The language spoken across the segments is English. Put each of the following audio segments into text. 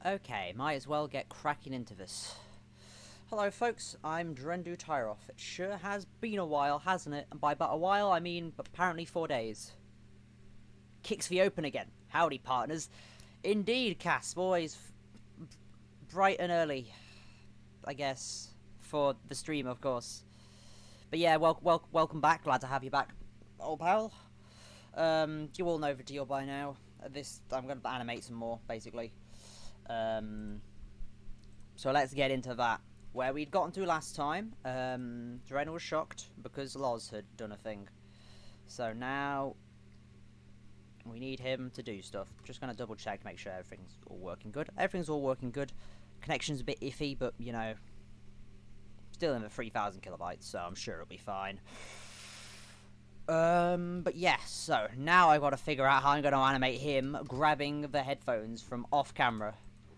Okay, might as well get cracking into this. Hello folks, I'm Drenduh Tyrof. It sure has been a while, hasn't it? And by but a while, I mean apparently 4 days. Kicks the open again. Howdy partners. Indeed, Cass, boys. Bright and early, I guess, for the stream, of course. But yeah, welcome back. Glad to have you back, old pal. You all know the deal by now. I'm going to animate some more, basically. So let's get into that. Where we'd gotten to last time, Dren was shocked because Loz had done a thing. So now we need him to do stuff. Just going to double check, make sure everything's all working good. Everything's all working good. Connection's a bit iffy, but you know, still in the 3,000 kilobytes, so I'm sure it'll be fine. But yeah, so now I've got to figure out how I'm going to animate him grabbing the headphones from off camera.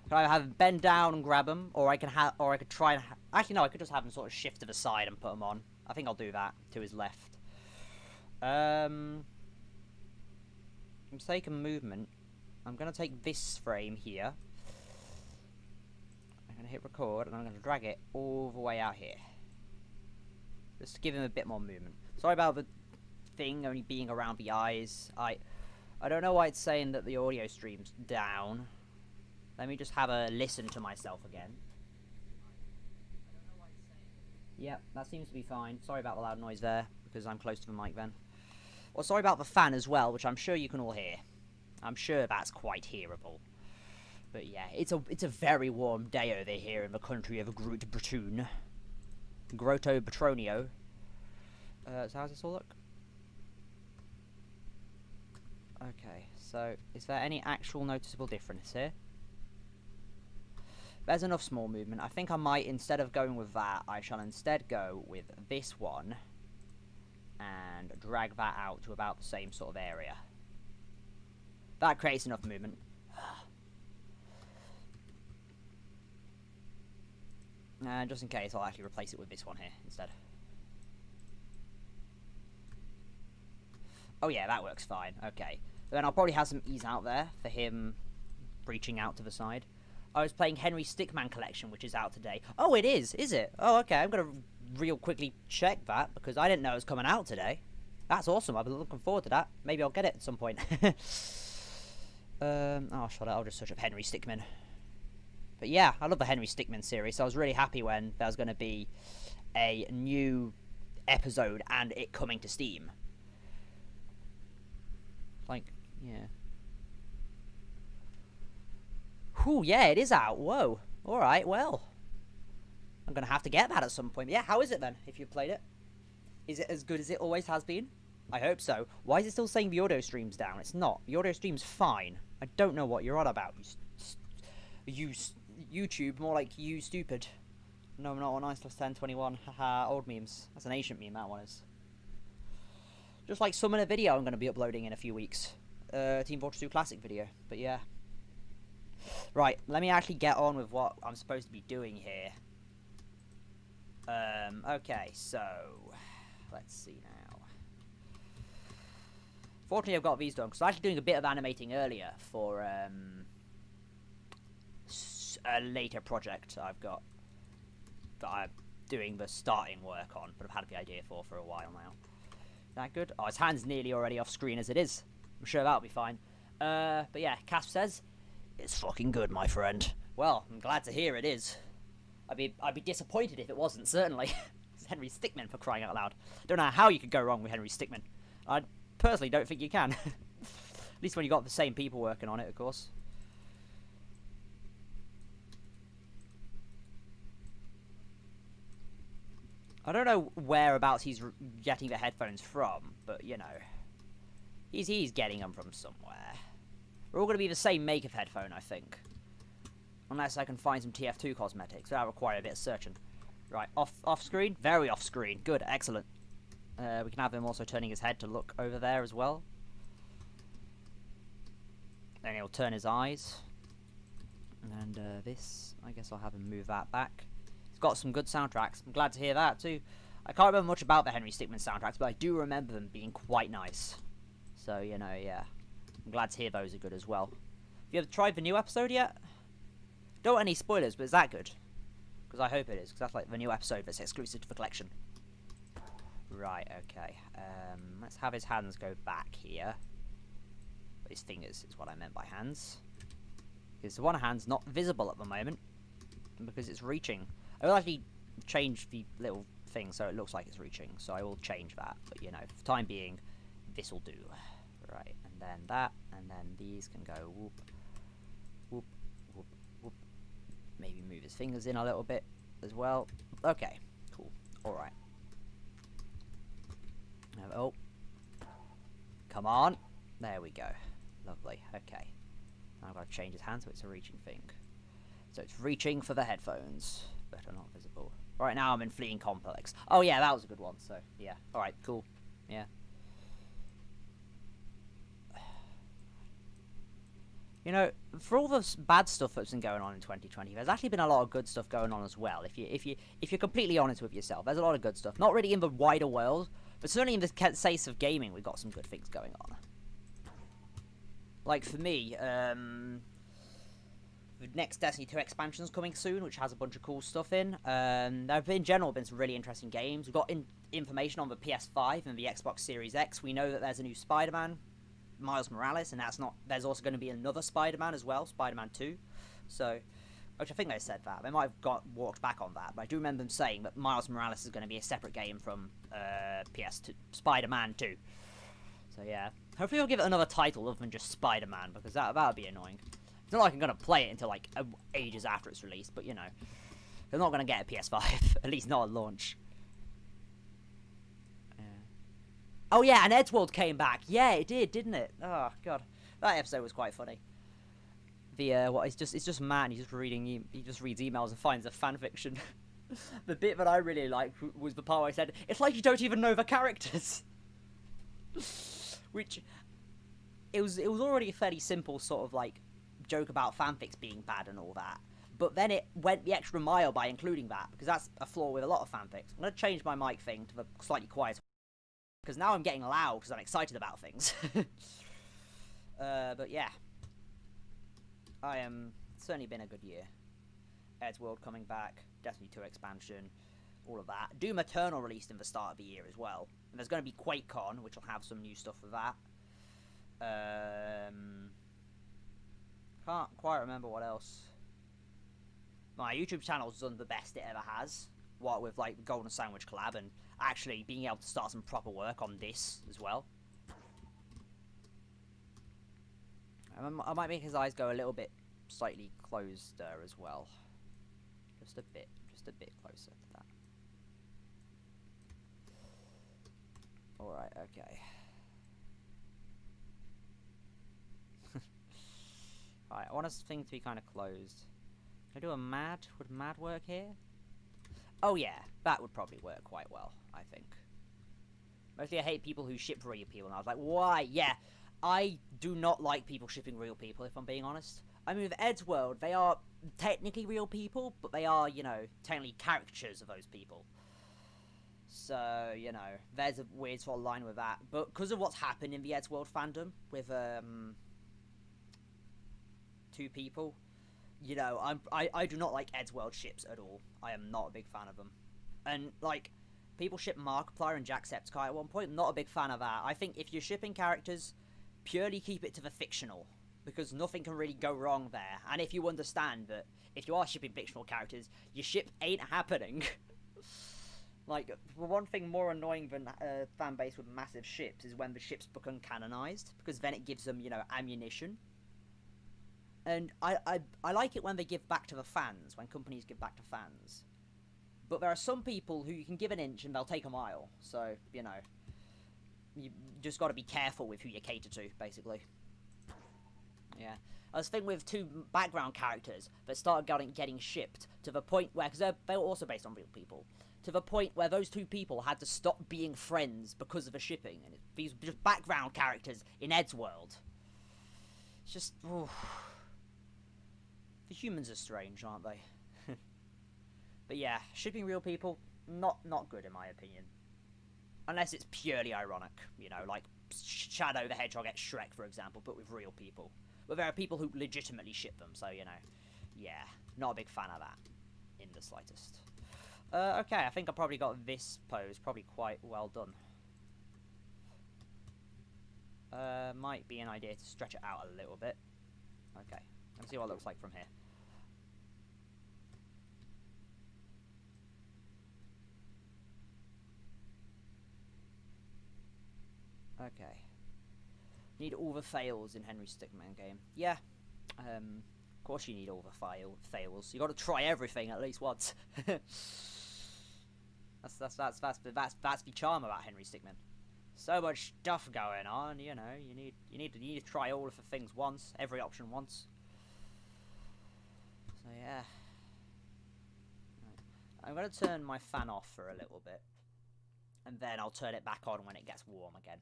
Can I have him bend down and grab them, or I could try and actually no, I could just have him sort of shift to the side and put them on. I think I'll do that to his left. For sake of movement, I'm going to take this frame here. I'm going to hit record, and I'm going to drag it all the way out here. Just to give him a bit more movement. Sorry about the thing only being around the eyes. I don't know why it's saying that the audio stream's down. Let me just have a listen to myself again. Yep, that seems to be fine. Sorry about the loud noise there, because I'm close to the mic then. Well, sorry about the fan as well, which I'm sure you can all hear. I'm sure that's quite hearable. But yeah, it's a very warm day over here in the country of Groot Bretoon. Grotto Petronio. So how's this all look? Okay, so is there any actual noticeable difference here? There's enough small movement. I think I might, instead of going with that, I shall instead go with this one and drag that out to about the same sort of area. That creates enough movement. And just in case, I'll actually replace it with this one here instead. Oh yeah, that works fine. Okay. Then I'll probably have some ease out there for him reaching out to the side. I was playing Henry Stickmin Collection, which is out today. Oh, it is it? Oh, okay. I'm going to real quickly check that, because I didn't know it was coming out today. That's awesome. I've been looking forward to that. Maybe I'll get it at some point. Oh, shut up. I'll just search up Henry Stickmin. But yeah, I love the Henry Stickmin series, so I was really happy when there was going to be a new episode and it coming to Steam. Like, yeah. Whew, yeah, it is out. Whoa. Alright, well. I'm going to have to get that at some point. Yeah, how is it then, if you've played it? Is it as good as it always has been? I hope so. Why is it still saying the audio stream's down? It's not. The audio stream's fine. I don't know what you're on about. You YouTube, more like you stupid. No, not on Ice 1021. Haha, old memes. That's an ancient meme, that one is. Just like some in a video I'm going to be uploading in a few weeks. Team Fortress 2 Classic video. But yeah. Right, let me actually get on with what I'm supposed to be doing here. Okay, so let's see now. Fortunately, I've got these done, because I was actually doing a bit of animating earlier for a later project I've got that I'm doing the starting work on, but I've had the idea for a while now. That good? Oh, his hand's nearly already off screen as it is. I'm sure that'll be fine. But yeah, Casp says, it's fucking good, my friend. Well, I'm glad to hear it is. I'd be disappointed if it wasn't, certainly. It's Henry Stickmin, for crying out loud. Don't know how you could go wrong with Henry Stickmin. I personally don't think you can. At least when you got the same people working on it, of course. I don't know whereabouts he's getting the headphones from, but you know, he's getting them from somewhere. We're all going to be the same make of headphone, I think. Unless I can find some TF2 cosmetics. That'll require a bit of searching. Right, off screen? Very off screen. Good, excellent. We can have him also turning his head to look over there as well. Then he'll turn his eyes. And this, I guess I'll have him move that back. He's got some good soundtracks. I'm glad to hear that too. I can't remember much about the Henry Stickmin soundtracks, but I do remember them being quite nice. So, you know, yeah. I'm glad to hear those are good as well. Have you ever tried the new episode yet? Don't want any spoilers, but is that good? Because I hope it is, because that's like the new episode that's exclusive to the collection. Right, okay. Let's have his hands go back here. His fingers is what I meant by hands. Because the one hand's not visible at the moment, because it's reaching. I will actually change the little thing so it looks like it's reaching, so I will change that. But, you know, for the time being, this will do. Right, and then that, and then these can go whoop, whoop, whoop, whoop. Maybe move his fingers in a little bit as well. Okay, cool. Alright. Oh. Come on. There we go. Lovely. Okay. Now I've got to change his hand so it's a reaching thing. So it's reaching for the headphones, but are not visible. Right now I'm in Fleeing Complex. Oh yeah, that was a good one. So yeah. Alright, cool. Yeah. You know, for all the bad stuff that's been going on in 2020, there's actually been a lot of good stuff going on as well. If you're completely honest with yourself, there's a lot of good stuff. Not really in the wider world, but certainly in the case of gaming, we've got some good things going on. Like for me, the next Destiny 2 expansion's coming soon, which has a bunch of cool stuff in. There have in general been some really interesting games. We've got information on the PS5 and the Xbox Series X. We know that there's a new Spider-Man, Miles Morales, and that's not. There's also going to be another Spider-Man as well, Spider-Man 2. So, which I think they said that. They might have walked back on that, but I do remember them saying that Miles Morales is going to be a separate game from PS2, Spider-Man 2. So yeah, hopefully they'll give it another title other than just Spider-Man, because that would be annoying. It's not like I'm going to play it until like ages after it's released, but you know, they're not going to get a PS5, at least not at launch. Oh yeah, and Edgeworld came back. Yeah, it did, didn't it? Oh god, that episode was quite funny. The it's just Matt. He just reads emails and finds a fanfiction. The bit that I really liked was the part where I said, "It's like you don't even know the characters," which it was already a fairly simple sort of like joke about fanfics being bad and all that. But then it went the extra mile by including that, because that's a flaw with a lot of fanfics. I'm gonna change my mic thing to the slightly quieter, because now I'm getting loud because I'm excited about things. But yeah. Certainly been a good year. Edgeworld coming back, Destiny 2 expansion, all of that. Doom Eternal released in the start of the year as well. And there's going to be QuakeCon, which will have some new stuff for that. Can't quite remember what else. My YouTube channel's done the best it ever has. What with like the Golden Sandwich collab and actually being able to start some proper work on this as well. I might make his eyes go a little bit slightly closed there as well. Just a bit closer to that. Alright, okay. Alright, I want this thing to be kind of closed. Can I do a mad? Would mad work here? Oh yeah, that would probably work quite well, I think. Mostly I hate people who ship real people, and I was like, why? Yeah, I do not like people shipping real people, if I'm being honest. I mean, with Edgeworld, they are technically real people, but they are, you know, technically caricatures of those people. So, you know, there's a weird sort of line with that. But because of what's happened in the Edgeworld fandom with two people, you know, I do not like Edgeworld ships at all. I am not a big fan of them. And, like, people ship Markiplier and Jacksepticeye at one point. Not a big fan of that. I think if you're shipping characters, purely keep it to the fictional, because nothing can really go wrong there. And if you understand that if you are shipping fictional characters, your ship ain't happening. Like, the one thing more annoying than a fan base with massive ships is when the ships become canonized, because then it gives them, you know, ammunition. And I like it when they give back to the fans, when companies give back to fans. But there are some people who you can give an inch and they'll take a mile. So, you know, you just got to be careful with who you cater to, basically. Yeah. I was thinking with two background characters that started getting shipped to the point where, because they were also based on real people, to the point where those two people had to stop being friends because of the shipping. And these just background characters in Edgeworld. It's just, oof. The humans are strange, aren't they? But yeah, shipping real people, not good in my opinion. Unless it's purely ironic, you know, like Shadow the Hedgehog at Shrek, for example, but with real people. But there are people who legitimately ship them, so, you know, Yeah, not a big fan of that in the slightest. Okay, I think I probably got this pose probably quite well done. Might be an idea to stretch it out a little bit. Okay, let's see what it looks like from here. Okay. Need all the fails in Henry Stickmin game. Yeah. Of course you need all the fails. You got to try everything at least once. that's the charm about Henry Stickmin. So much stuff going on, you know. You need to try all of the things once, every option once. So yeah. Right. I'm gonna turn my fan off for a little bit, and then I'll turn it back on when it gets warm again.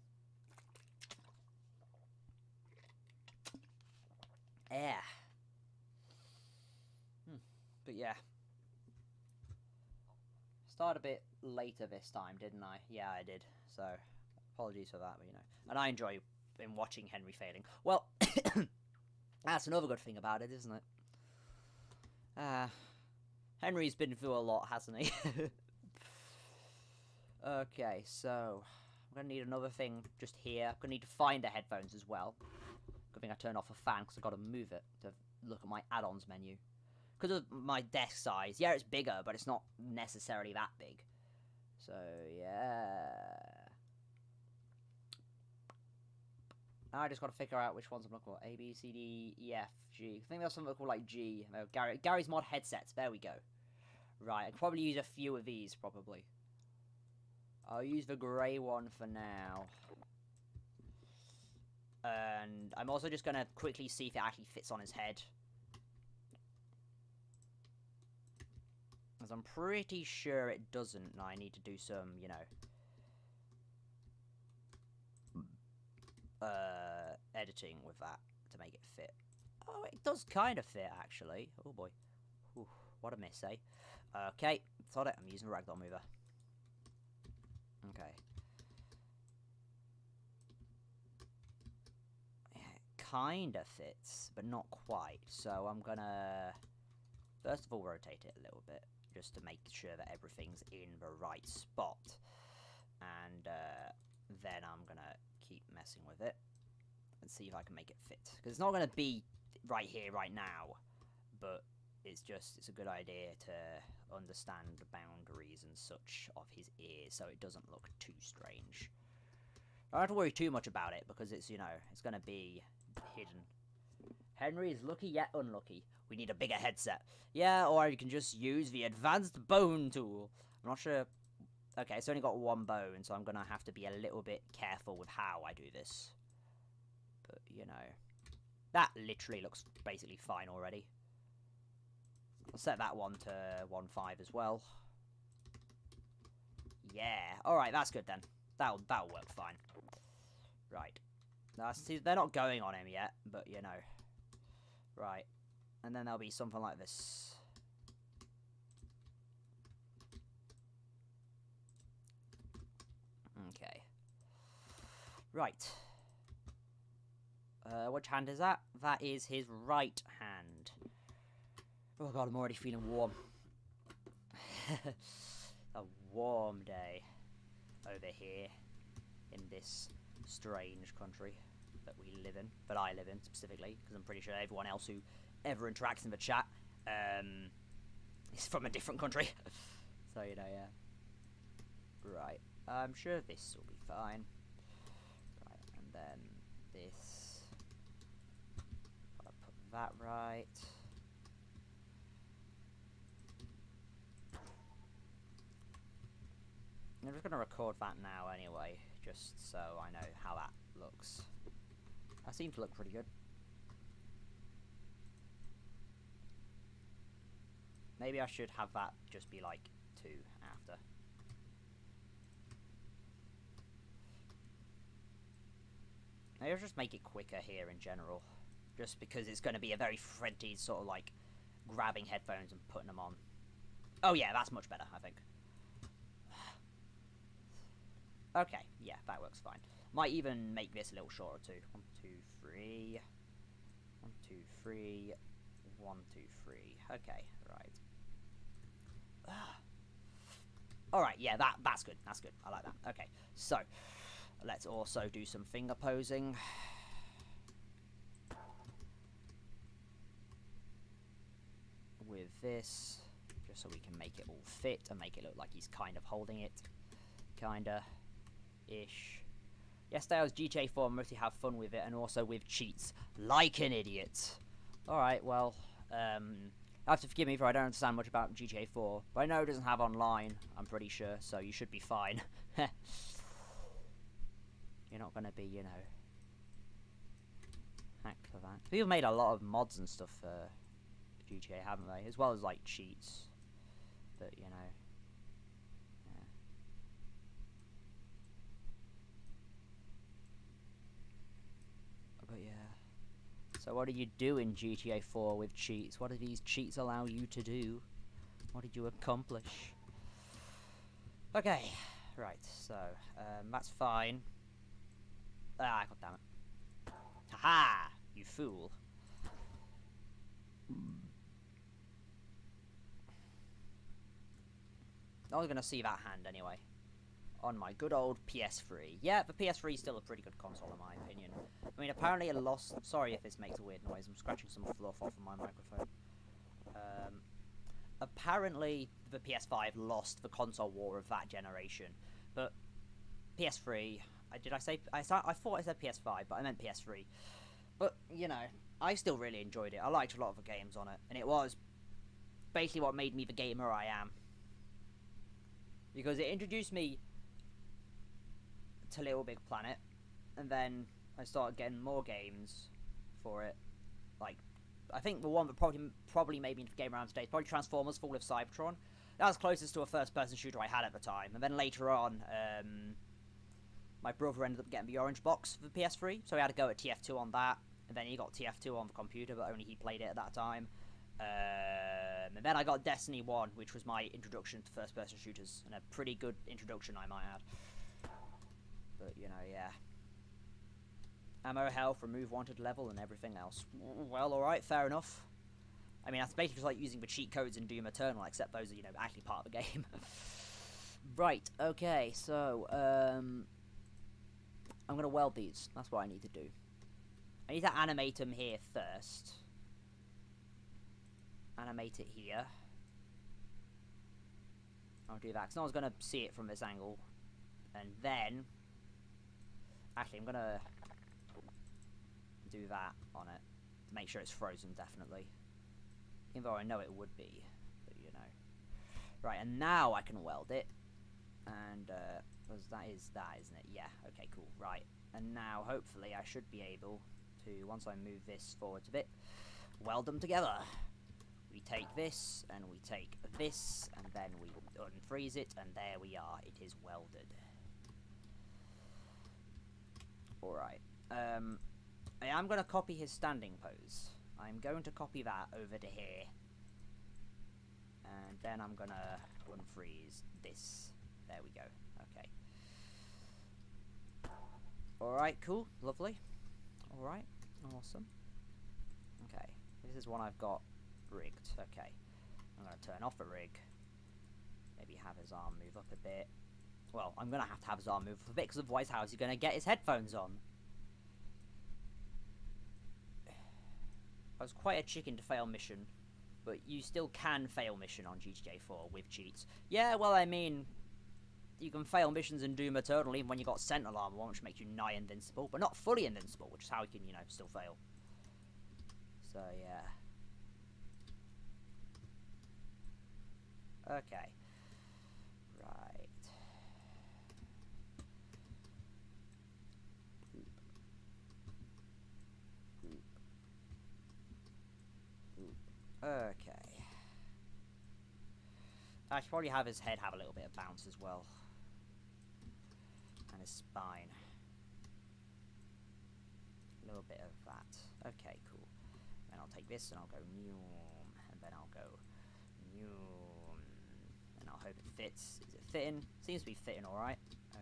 Yeah. But yeah. Started a bit later this time, didn't I? Yeah, I did. So, apologies for that, but you know. And I enjoy watching Henry failing. Well, that's another good thing about it, isn't it? Henry's been through a lot, hasn't he? Okay, so I'm going to need another thing just here. I'm going to need to find the headphones as well. Good thing I turned off the fan because I've got to move it to look at my add-ons menu. Because of my desk size, yeah, it's bigger, but it's not necessarily that big. So, yeah. Now I just got to figure out which ones I'm looking for. A, B, C, D, E, F, G. I think there's something called, like, G. No, Gary's mod headsets. There we go. Right, I could probably use a few of these, probably. I'll use the grey one for now. And I'm also just going to quickly see if it actually fits on his head. Because I'm pretty sure it doesn't, and I need to do some, you know, editing with that to make it fit. Oh, it does kind of fit, actually. Oh, boy. Whew, what a miss, eh? Okay, sod it. I'm using a ragdoll mover. Okay. Yeah, it kind of fits, but not quite. So I'm gonna, first of all, rotate it a little bit, just to make sure that everything's in the right spot. And then I'm gonna keep messing with it and see if I can make it fit. Because it's not gonna be right here, right now, but it's a good idea to understand the boundaries and such of his ears so it doesn't look too strange. I don't have to worry too much about it because it's, you know, it's going to be hidden. Henry is lucky yet unlucky. We need a bigger headset. Yeah, or you can just use the advanced bone tool. I'm not sure. Okay, it's only got one bone, so I'm going to have to be a little bit careful with how I do this. But, you know, that literally looks basically fine already. I'll set that one to 1.5 as well. Yeah. Alright, that's good then. That'll work fine. Right. Now, see, they're not going on him yet, but you know. Right. And then there'll be something like this. Okay. Right. Which hand is that? That is his right hand. Oh god, I'm already feeling warm. A warm day over here in this strange country that we live in, that I live in specifically, because I'm pretty sure everyone else who ever interacts in the chat is from a different country. So, you know, yeah. Right, I'm sure this will be fine. Right, and then this. Gotta put that right. I'm just going to record that now anyway, just so I know how that looks. That seems to look pretty good. Maybe I should have that just be like 2 after. Maybe I'll just make it quicker here in general. Just because it's going to be a very frenzied sort of like grabbing headphones and putting them on. Oh yeah, that's much better, I think. Okay, yeah, that works fine. Might even make this a little shorter too. 1, 2, 3. 1, 2, 3. 1, 2, 3. Okay, right. Alright, yeah, that's good. That's good. I like that. Okay, so let's also do some finger posing. With this, just so we can make it all fit and make it look like he's kind of holding it. Kinda-ish. Yesterday I was GTA 4 mostly have fun with it and also with cheats. Like an idiot. Alright, well, you have to forgive me if I don't understand much about GTA 4, but I know it doesn't have online, I'm pretty sure, so you should be fine. You're not gonna be, you know, hacked for that. People made a lot of mods and stuff for GTA, haven't they? As well as, like, cheats. But, you know, yeah. But, yeah. So what do you do in GTA 4 with cheats? What do these cheats allow you to do? What did you accomplish? Okay, right, so, that's fine. Ah, god damn it. Haha! You fool. I was gonna see that hand anyway. On my good old PS3. Yeah, the PS3 is still a pretty good console in my opinion. I mean, apparently it lost... Sorry if this makes a weird noise. I'm scratching some fluff off of my microphone. Apparently the PS5 lost the console war of that generation. But PS3... I thought I said PS5, but I meant PS3. But, you know, I still really enjoyed it. I liked a lot of the games on it. And it was basically what made me the gamer I am. Because it introduced me to Little Big Planet, and then I started getting more games for it. Like, I think the one that probably made me into the game around today is probably Transformers: Fall of Cybertron. That was closest to a first-person shooter I had at the time. And then later on, my brother ended up getting the orange box for the PS3, so he had to go at TF2 on that. And then he got TF2 on the computer, but only he played it at that time. And then I got Destiny 1, which was my introduction to first-person shooters, and a pretty good introduction, I might add. But, you know, yeah. Ammo, health, remove wanted level, and everything else. Well, alright, fair enough. I mean, that's basically just like using the cheat codes in Doom Eternal, except those are, you know, actually part of the game. Right, okay, so, I'm gonna weld these. That's what I need to do. I need to animate them here first. Animate it here. I'll do that, because no one's going to see it from this angle. And then... Actually, I'm going to do that on it. To make sure it's frozen, definitely. Even though I know it would be. But, you know. Right, and now I can weld it. And, because that is that, isn't it? Yeah, okay, cool. Right. And now, hopefully, I should be able to, once I move this forward a bit, weld them together. We take this, and we take this, and then we unfreeze it, and there we are. It is welded. Alright. I am going to copy his standing pose. I'm going to copy that over to here. And then I'm going to unfreeze this. There we go. Okay. Alright, cool. Lovely. Alright. Awesome. Okay. This is one I've got rigged. Okay. I'm going to turn off the rig. Maybe have his arm move up a bit. Well, I'm going to have his arm move up a bit, because otherwise how is he going to get his headphones on? I was quite a chicken to fail mission, but you still can fail mission on GTA 4 with cheats. Yeah, well, I mean, you can fail missions in Doom Eternal even when you got Sentinel armor, which makes you nigh invincible, but not fully invincible, which is how you can, you know, still fail. So, yeah. Okay. Right. Okay. I should probably have his head have a little bit of bounce as well. And his spine. A little bit of that. Okay, cool. Then I'll take this and I'll go noom. And then I'll go noom. And I'll hope it fits. Is it fitting? Seems to be fitting alright.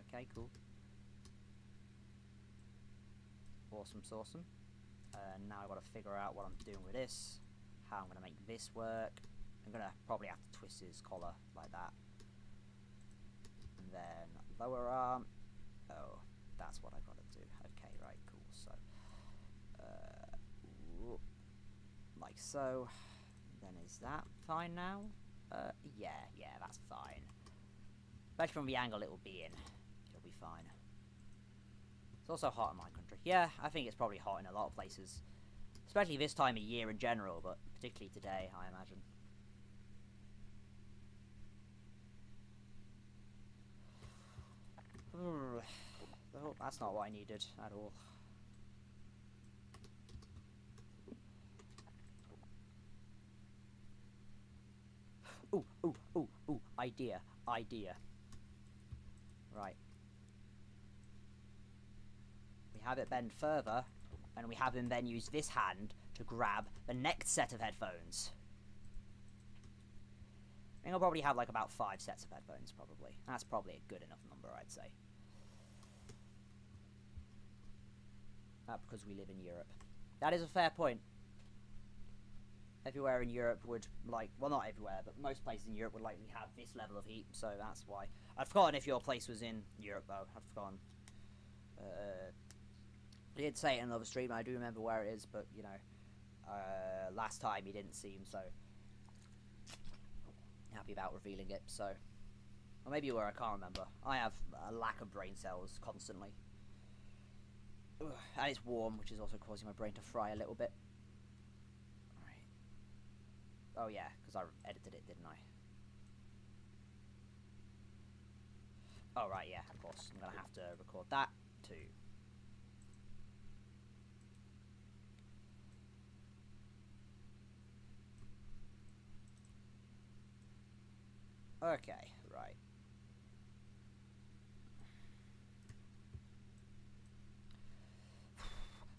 Okay, cool. Awesome, awesome. Now I've got to figure out what I'm doing with this. how I'm going to make this work. I'm going to probably have to twist his collar like that. And then lower arm. Oh, that's what I've got to do. Okay, right, cool. So, like so. Then is that fine now? Yeah, that's fine. Especially from the angle it will be in. It'll be fine. It's also hot in my country. Yeah, I think it's probably hot in a lot of places. Especially this time of year in general, but particularly today, I imagine. Oh, that's not what I needed at all. Ooh, idea. Right. We have it bend further, and we have him then use this hand to grab the next set of headphones. I think I'll probably have like about 5 sets of headphones, probably. That's probably a good enough number, I'd say. Because we live in Europe. That is a fair point. Everywhere in Europe would, like, well, not everywhere, but most places in Europe would likely have this level of heat, so that's why. I'd forgotten if your place was in Europe, though. I'd forgotten. He did say it in another stream, I do remember where it is, but, you know, last time he didn't seem so happy about revealing it, so. Or maybe you were, I can't remember. I have a lack of brain cells constantly. Ugh, and it's warm, which is also causing my brain to fry a little bit. Right. Oh yeah, because I edited it, didn't I? Oh right, yeah, of course. I'm going to have to record that too. Okay, right.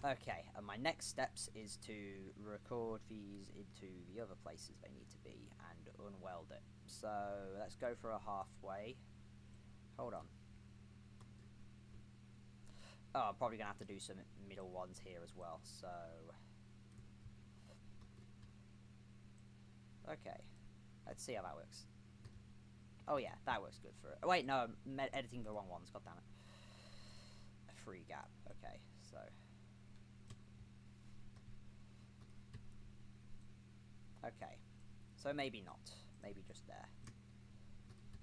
Okay, and my next steps is to record these into the other places they need to be and unweld it. So let's go for a halfway. Hold on. Oh, I'm probably going to have to do some middle ones here as well, so. Okay, let's see how that works. Oh yeah, that works good for it. Oh, wait, no, I'm editing the wrong ones, god damn it. A free gap, okay, so. Okay, so maybe not. Maybe just there.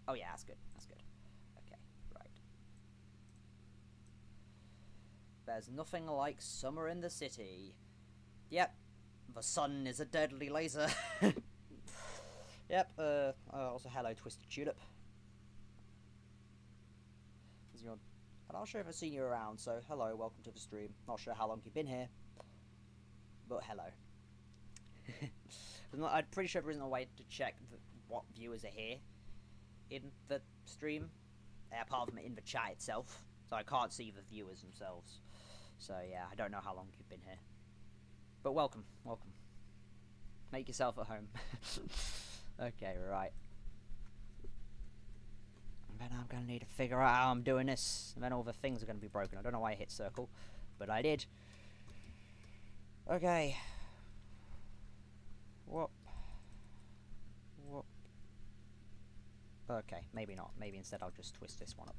Oh yeah, that's good. That's good. Okay, right. There's nothing like summer in the city. Yep, the sun is a deadly laser. Yep, also hello Twisted Tulip. I'm not sure if I've seen you around, so hello, welcome to the stream. Not sure how long you've been here, but hello. I'm pretty sure there isn't a way to check what viewers are here in the stream, apart from in the chat itself. So I can't see the viewers themselves. So yeah, I don't know how long you've been here. But welcome, welcome. Make yourself at home. Okay, right. And then I'm going to need to figure out how I'm doing this. And then all the things are going to be broken. I don't know why I hit circle, but I did. Okay. Whoop. Whoop. Okay, maybe not. Maybe instead I'll just twist this one up.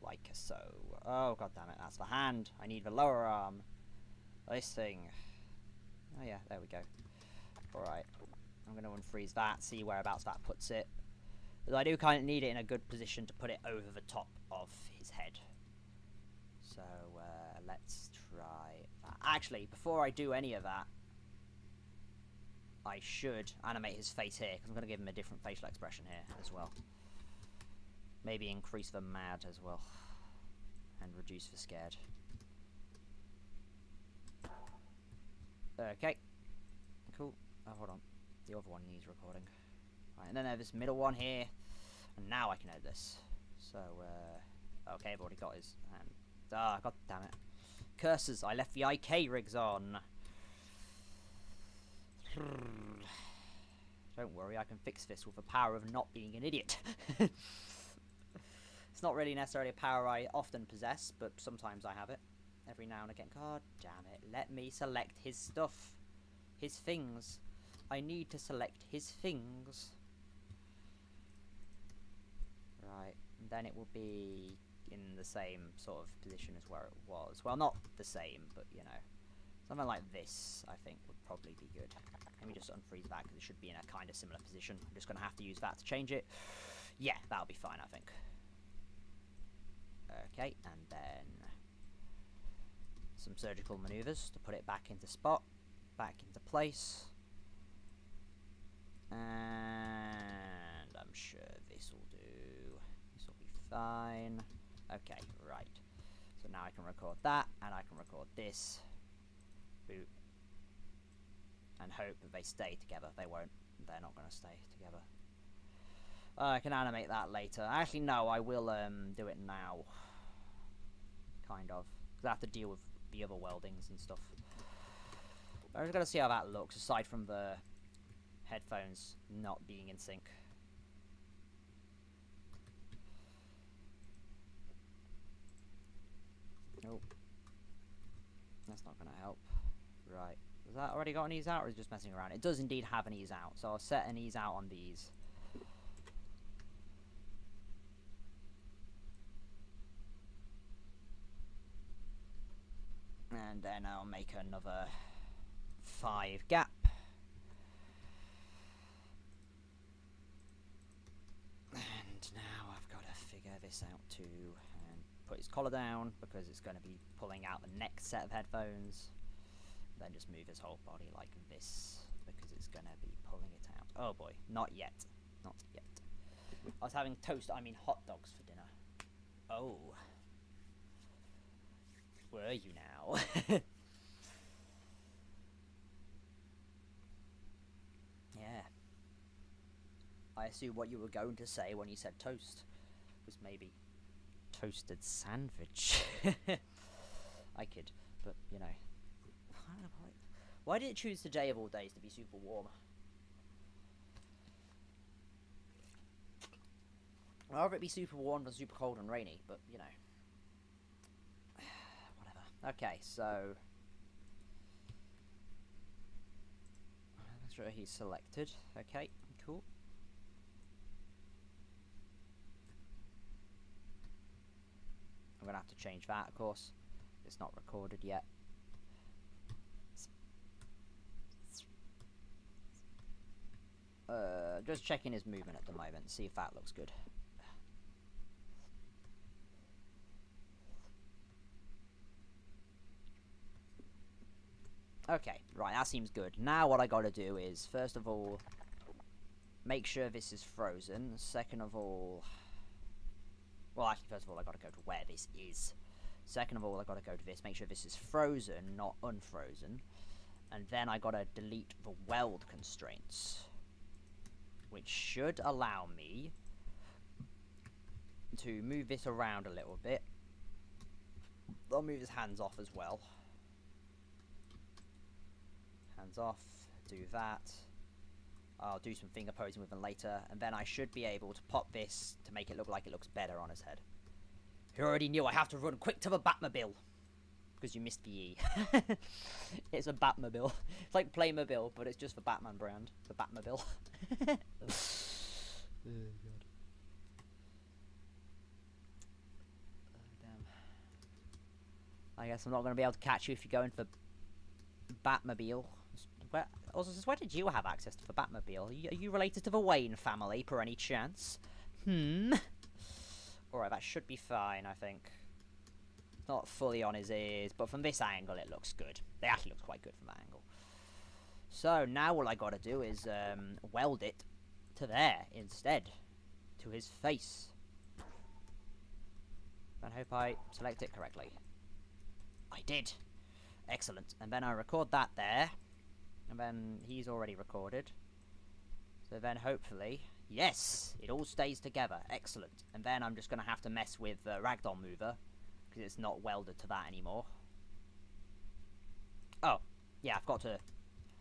Like so. Oh, god damn it. That's the hand. I need the lower arm. This thing. Oh yeah, there we go. Alright. I'm going to unfreeze that, see whereabouts that puts it. But I do kind of need it in a good position to put it over the top of his head. So, let's try that. Actually, before I do any of that, I should animate his face here, because I'm going to give him a different facial expression here as well. Maybe increase the mad as well. And reduce the scared. Okay. Cool. Oh, hold on. The other one needs recording. Right, and then there's this middle one here. And now I can edit this. So, okay, I've already got his hand. Ah, god damn it. Curses, I left the IK rigs on. Don't worry, I can fix this with the power of not being an idiot. It's not really necessarily a power I often possess, but sometimes I have it. Every now and again. God damn it. Let me select his stuff. His things. I need to select his things. Right, and then it will be in the same sort of position as where it was. Well, not the same, but you know, something like this I think would probably be good. Let me just unfreeze that because it should be in a kind of similar position. I'm just going to have to use that to change it. Yeah, that'll be fine, I think. Okay, and then some surgical maneuvers to put it back into spot, back into place. And I'm sure this will do. This will be fine. Okay, right. So now I can record that, and I can record this. Boop. And hope that they stay together. They won't. They're not going to stay together. I can animate that later. Actually, no, I will do it now. Kind of. Because I have to deal with the other weldings and stuff. I'm just going to see how that looks, aside from the headphones not being in sync. Nope. That's not going to help. Right. Has that already got an ease out, or is it just messing around? It does indeed have an ease out, so I'll set an ease out on these. And then I'll make another 5 gap. And now I've got to figure this out too, and put his collar down, because it's going to be pulling out the next set of headphones. Then just move his whole body like this, because it's going to be pulling it out. Oh boy, not yet. Not yet. I was having toast, I mean hot dogs for dinner. Oh. Were you now? Yeah. I assume what you were going to say when you said toast was maybe toasted sandwich. I kid, but you know. I don't know why did it choose today of all days to be super warm? I'd rather it be super warm than super cold and rainy, but you know. Whatever. Okay, so make sure he's selected. Okay, cool. I'm gonna have to change that, of course. It's not recorded yet. Just checking his movement at the moment, see if that looks good. Okay, right, that seems good. Now what I gotta do is, first of all, make sure this is frozen. Second of all... Well, actually, first of all, I gotta go to where this is. Second of all, I gotta go to this, make sure this is frozen, not unfrozen. And then I gotta delete the weld constraints, which should allow me to move this around a little bit. I'll move his hands off as well. Hands off, do that. I'll do some finger posing with them later, and then I should be able to pop this to make it look like it looks better on his head. You already knew I have to run quick to the Batmobile. Because you missed the E. It's a Batmobile. It's like Playmobil, but it's just the Batman brand. The Batmobile. Oh, God. Oh, damn. I guess I'm not going to be able to catch you if you're going for Batmobile. Where did you have access to the Batmobile? Are you related to the Wayne family, per any chance? Alright, that should be fine, I think. Not fully on his ears, but from this angle it looks good. It actually looks quite good from that angle. So now all I gotta do is weld it to there instead. To his face. I hope I select it correctly. I did. Excellent. And then I record that there. And then he's already recorded. So then hopefully... Yes! It all stays together. Excellent. And then I'm just going to have to mess with the ragdoll mover. Because it's not welded to that anymore. Oh. Yeah, I've got to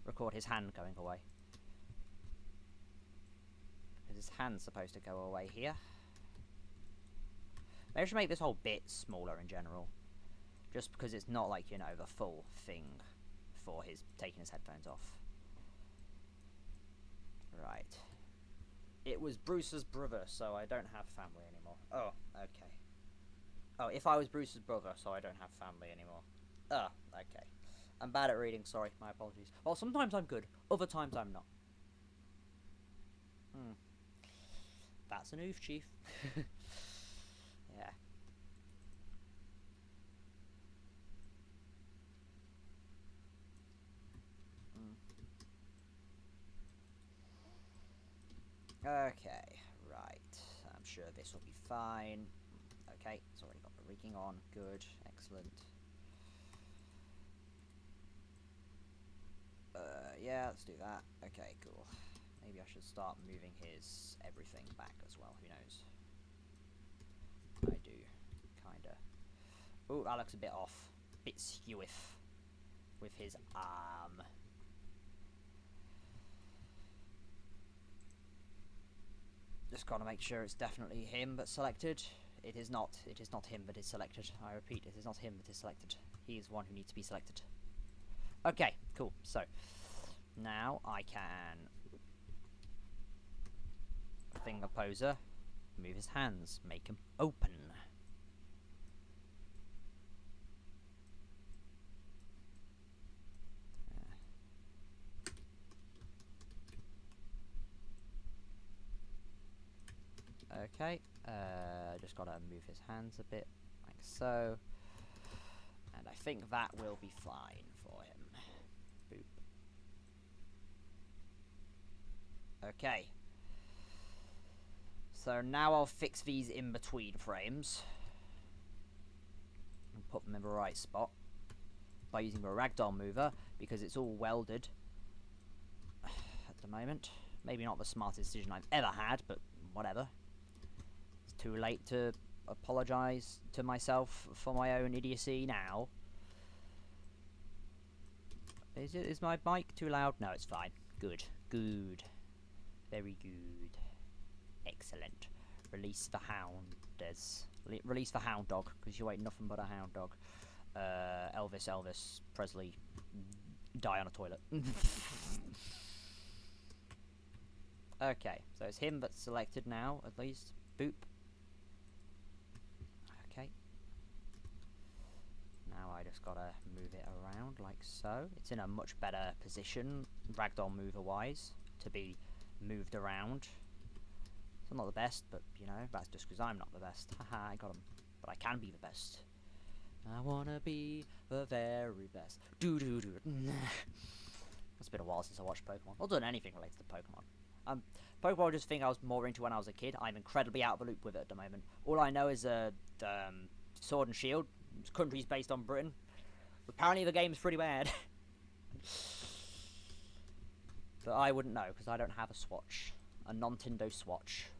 record his hand going away. Because his hand's supposed to go away here. Maybe I should make this whole bit smaller in general. Just because it's not like, you know, the full thing for his taking his headphones off. Right. It was Bruce's brother, so I don't have family anymore. Oh, okay. Oh, if I was Bruce's brother, so I don't have family anymore. Oh, okay. I'm bad at reading, sorry, my apologies. Well, sometimes I'm good, other times I'm not. That's an oof, Chief. Yeah. Okay, right. I'm sure this will be fine. Okay, it's already got the rigging on. Good, excellent. Yeah, let's do that. Okay, cool. Maybe I should start moving his everything back as well. Who knows? I do, kinda. Oh, that looks a bit off. Bit skewiff with his arm. Just gotta make sure it's definitely him that's selected. It is not. It is not him that is selected. I repeat, it is not him that is selected. He is one who needs to be selected. Okay, cool. So, now I can finger poser, move his hands, make him open. Okay, just gotta move his hands a bit, like so. And I think that will be fine for him. Boop. Okay. So now I'll fix these in between frames. And put them in the right spot. By using the ragdoll mover, because it's all welded at the moment. Maybe not the smartest decision I've ever had, but whatever. It's too late to apologise to myself for my own idiocy now. Is my mic too loud? No, it's fine. Good. Good. Very good. Excellent. Release the hound. Release the hound dog, because you ain't nothing but a hound dog. Elvis Presley, die on a toilet. Okay, so it's him that's selected now, at least. Boop. Okay. Now I just gotta move it around like so. It's in a much better position, ragdoll mover wise, to be moved around. It's not the best, but you know, that's just because I'm not the best. Haha, I got him. But I can be the best. I wanna be the very best. It's been a while since I watched Pokemon. Or done anything related to Pokemon. Pokemon, just think I was more into when I was a kid. I'm incredibly out of the loop with it at the moment. All I know is Sword and Shield. Country's based on Britain. Apparently the game's pretty bad. But I wouldn't know, because I don't have a Swatch. A Nintendo Swatch.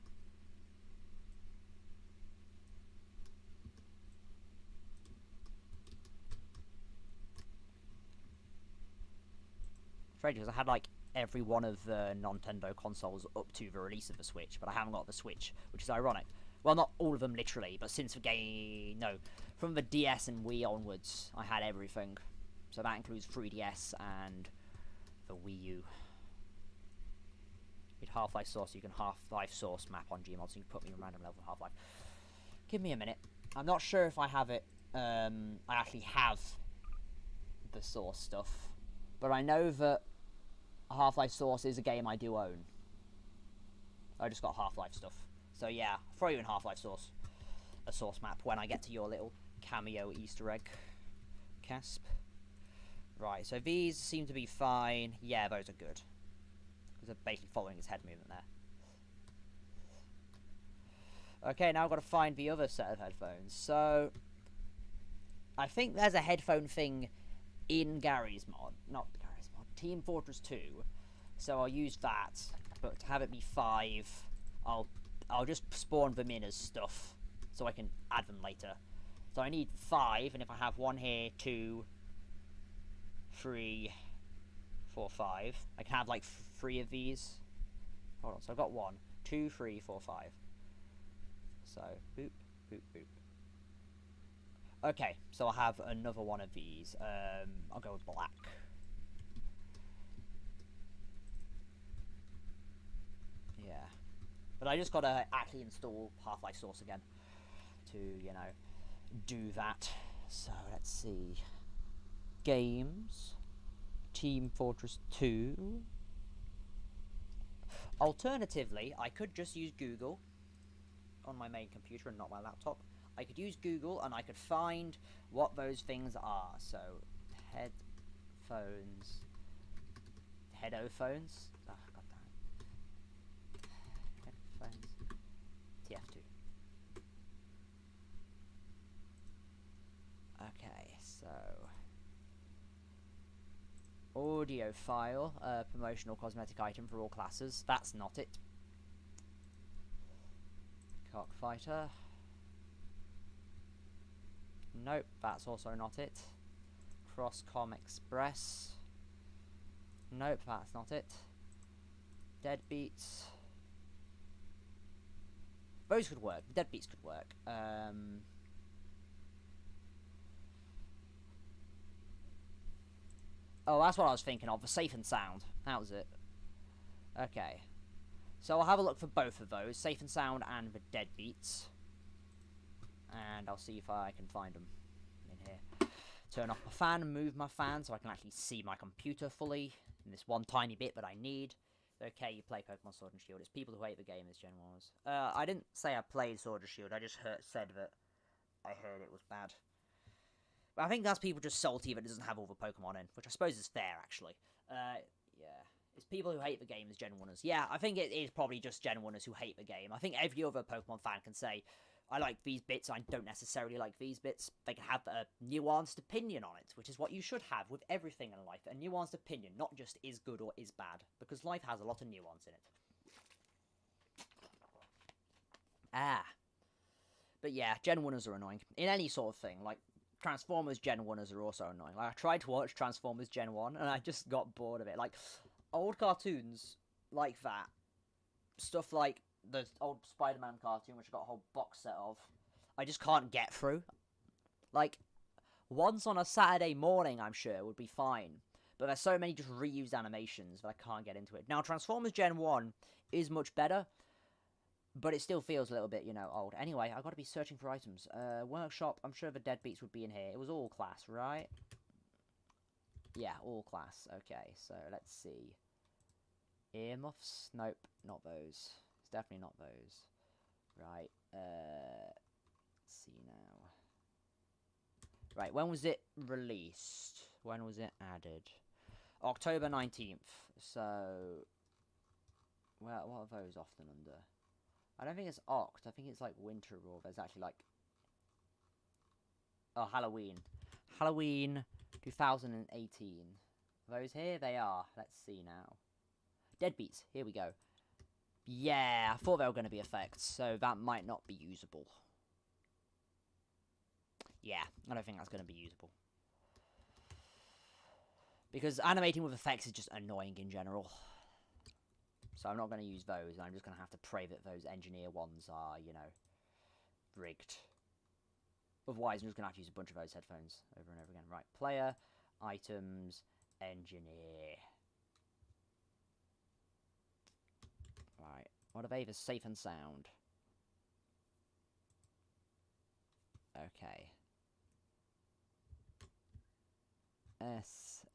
Strange, because I had like every one of the Nintendo consoles up to the release of the Switch, but I haven't got the Switch, which is ironic. Well, not all of them literally, but since the game, no, from the DS and Wii onwards, I had everything. So that includes 3DS and the Wii U. With Half-Life Source, you can Half-Life Source map on GMOD, so you can put me in random level of Half-Life. Give me a minute. I'm not sure if I have it. I actually have the Source stuff, but I know that Half-Life Source is a game I do own. I just got Half-Life stuff. So yeah, I'll throw you in Half-Life Source. A Source map when I get to your little cameo Easter egg. Casp. Right, so these seem to be fine. Yeah, those are good. Because they're basically following his head movement there. Okay, now I've got to find the other set of headphones. So, I think there's a headphone thing in Gary's mod. Not Gary's mod. Team Fortress 2. So I'll use that. But to have it be 5, I'll just spawn them in as stuff. So I can add them later. So I need 5, and if I have 1 here, 2, 3, 4, 5. I can have like 3 of these. Hold on, so I've got 1, 2, 3, 4, 5. So, boop, boop, boop. Okay, so I'll have another one of these. I'll go with black. Yeah. But I just gotta actually install Half-Life Source again to, you know, do that. So, let's see. Games. Team Fortress 2. Alternatively, I could just use Google on my main computer and not my laptop. I could use Google and I could find what those things are. So, headphones. Headophones? Oh, god damn. Headphones. TF2. Okay, so audio file, promotional cosmetic item for all classes. That's not it. Cockfighter. Nope, that's also not it. Crosscom Express. Nope, that's not it. Deadbeats. Those could work. Deadbeats could work. Oh, that's what I was thinking of. The Safe and Sound. That was it. Okay. So I'll have a look for both of those. Safe and Sound and the Deadbeats. And I'll see if I can find them in here. Turn off my fan and move my fan so I can actually see my computer fully in this one tiny bit that I need. Okay, you play Pokemon Sword and Shield. It's people who hate the game as Gen 1s. I didn't say I played Sword and Shield. I just said that I heard it was bad. But I think that's people just salty that it doesn't have all the Pokemon in, which I suppose is fair, actually. Yeah. It's people who hate the game as Gen 1ers. Yeah, I think it is probably just Gen 1ers who hate the game. I think every other Pokemon fan can say, I like these bits, I don't necessarily like these bits. They can have a nuanced opinion on it, which is what you should have with everything in life. A nuanced opinion, not just is good or is bad, because life has a lot of nuance in it. But yeah, Gen 1ers are annoying. In any sort of thing, like, Transformers Gen 1ers are also annoying. Like, I tried to watch Transformers Gen 1, and I just got bored of it. Like, old cartoons like that, stuff like the old Spider-Man cartoon, which I got a whole box set of, I just can't get through. Like, once on a Saturday morning, I'm sure, would be fine. But there's so many just reused animations that I can't get into it. Now, Transformers Gen 1 is much better, but it still feels a little bit, you know, old. Anyway, I've got to be searching for items. Workshop, I'm sure the Deadbeats would be in here. It was all class, right? Yeah, all class. Okay, so let's see. Earmuffs? Nope, not those. It's definitely not those. Right, let's see now. Right, when was it released? When was it added? October 19th. So, well, what are those often under? I don't think it's Oct. I think it's like Winter Raw. There's actually like... Oh, Halloween. Halloween 2018. Those here? They are. Let's see now. Deadbeats. Here we go. Yeah, I thought they were going to be effects, so that might not be usable. Yeah, I don't think that's going to be usable. Because animating with effects is just annoying in general. So I'm not going to use those, and I'm just going to have to pray that those engineer ones are, you know, rigged. Otherwise, I'm just going to have to use a bunch of those headphones over and over again. Right, player, items, engineer. Right, what are they? The Safe and Sound. Okay. SNS.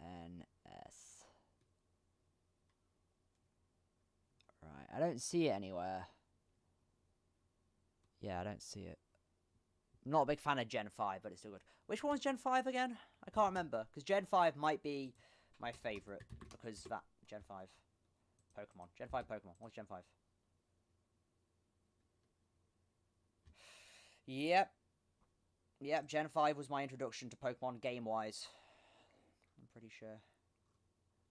Right, I don't see it anywhere. Yeah, I don't see it. I'm not a big fan of Gen 5, but it's still good. Which one's Gen 5 again? I can't remember, because Gen 5 might be my favourite, because that Gen 5 Pokemon. Gen 5 Pokemon. What's Gen 5? Yep. Yep, Gen 5 was my introduction to Pokemon game-wise. I'm pretty sure.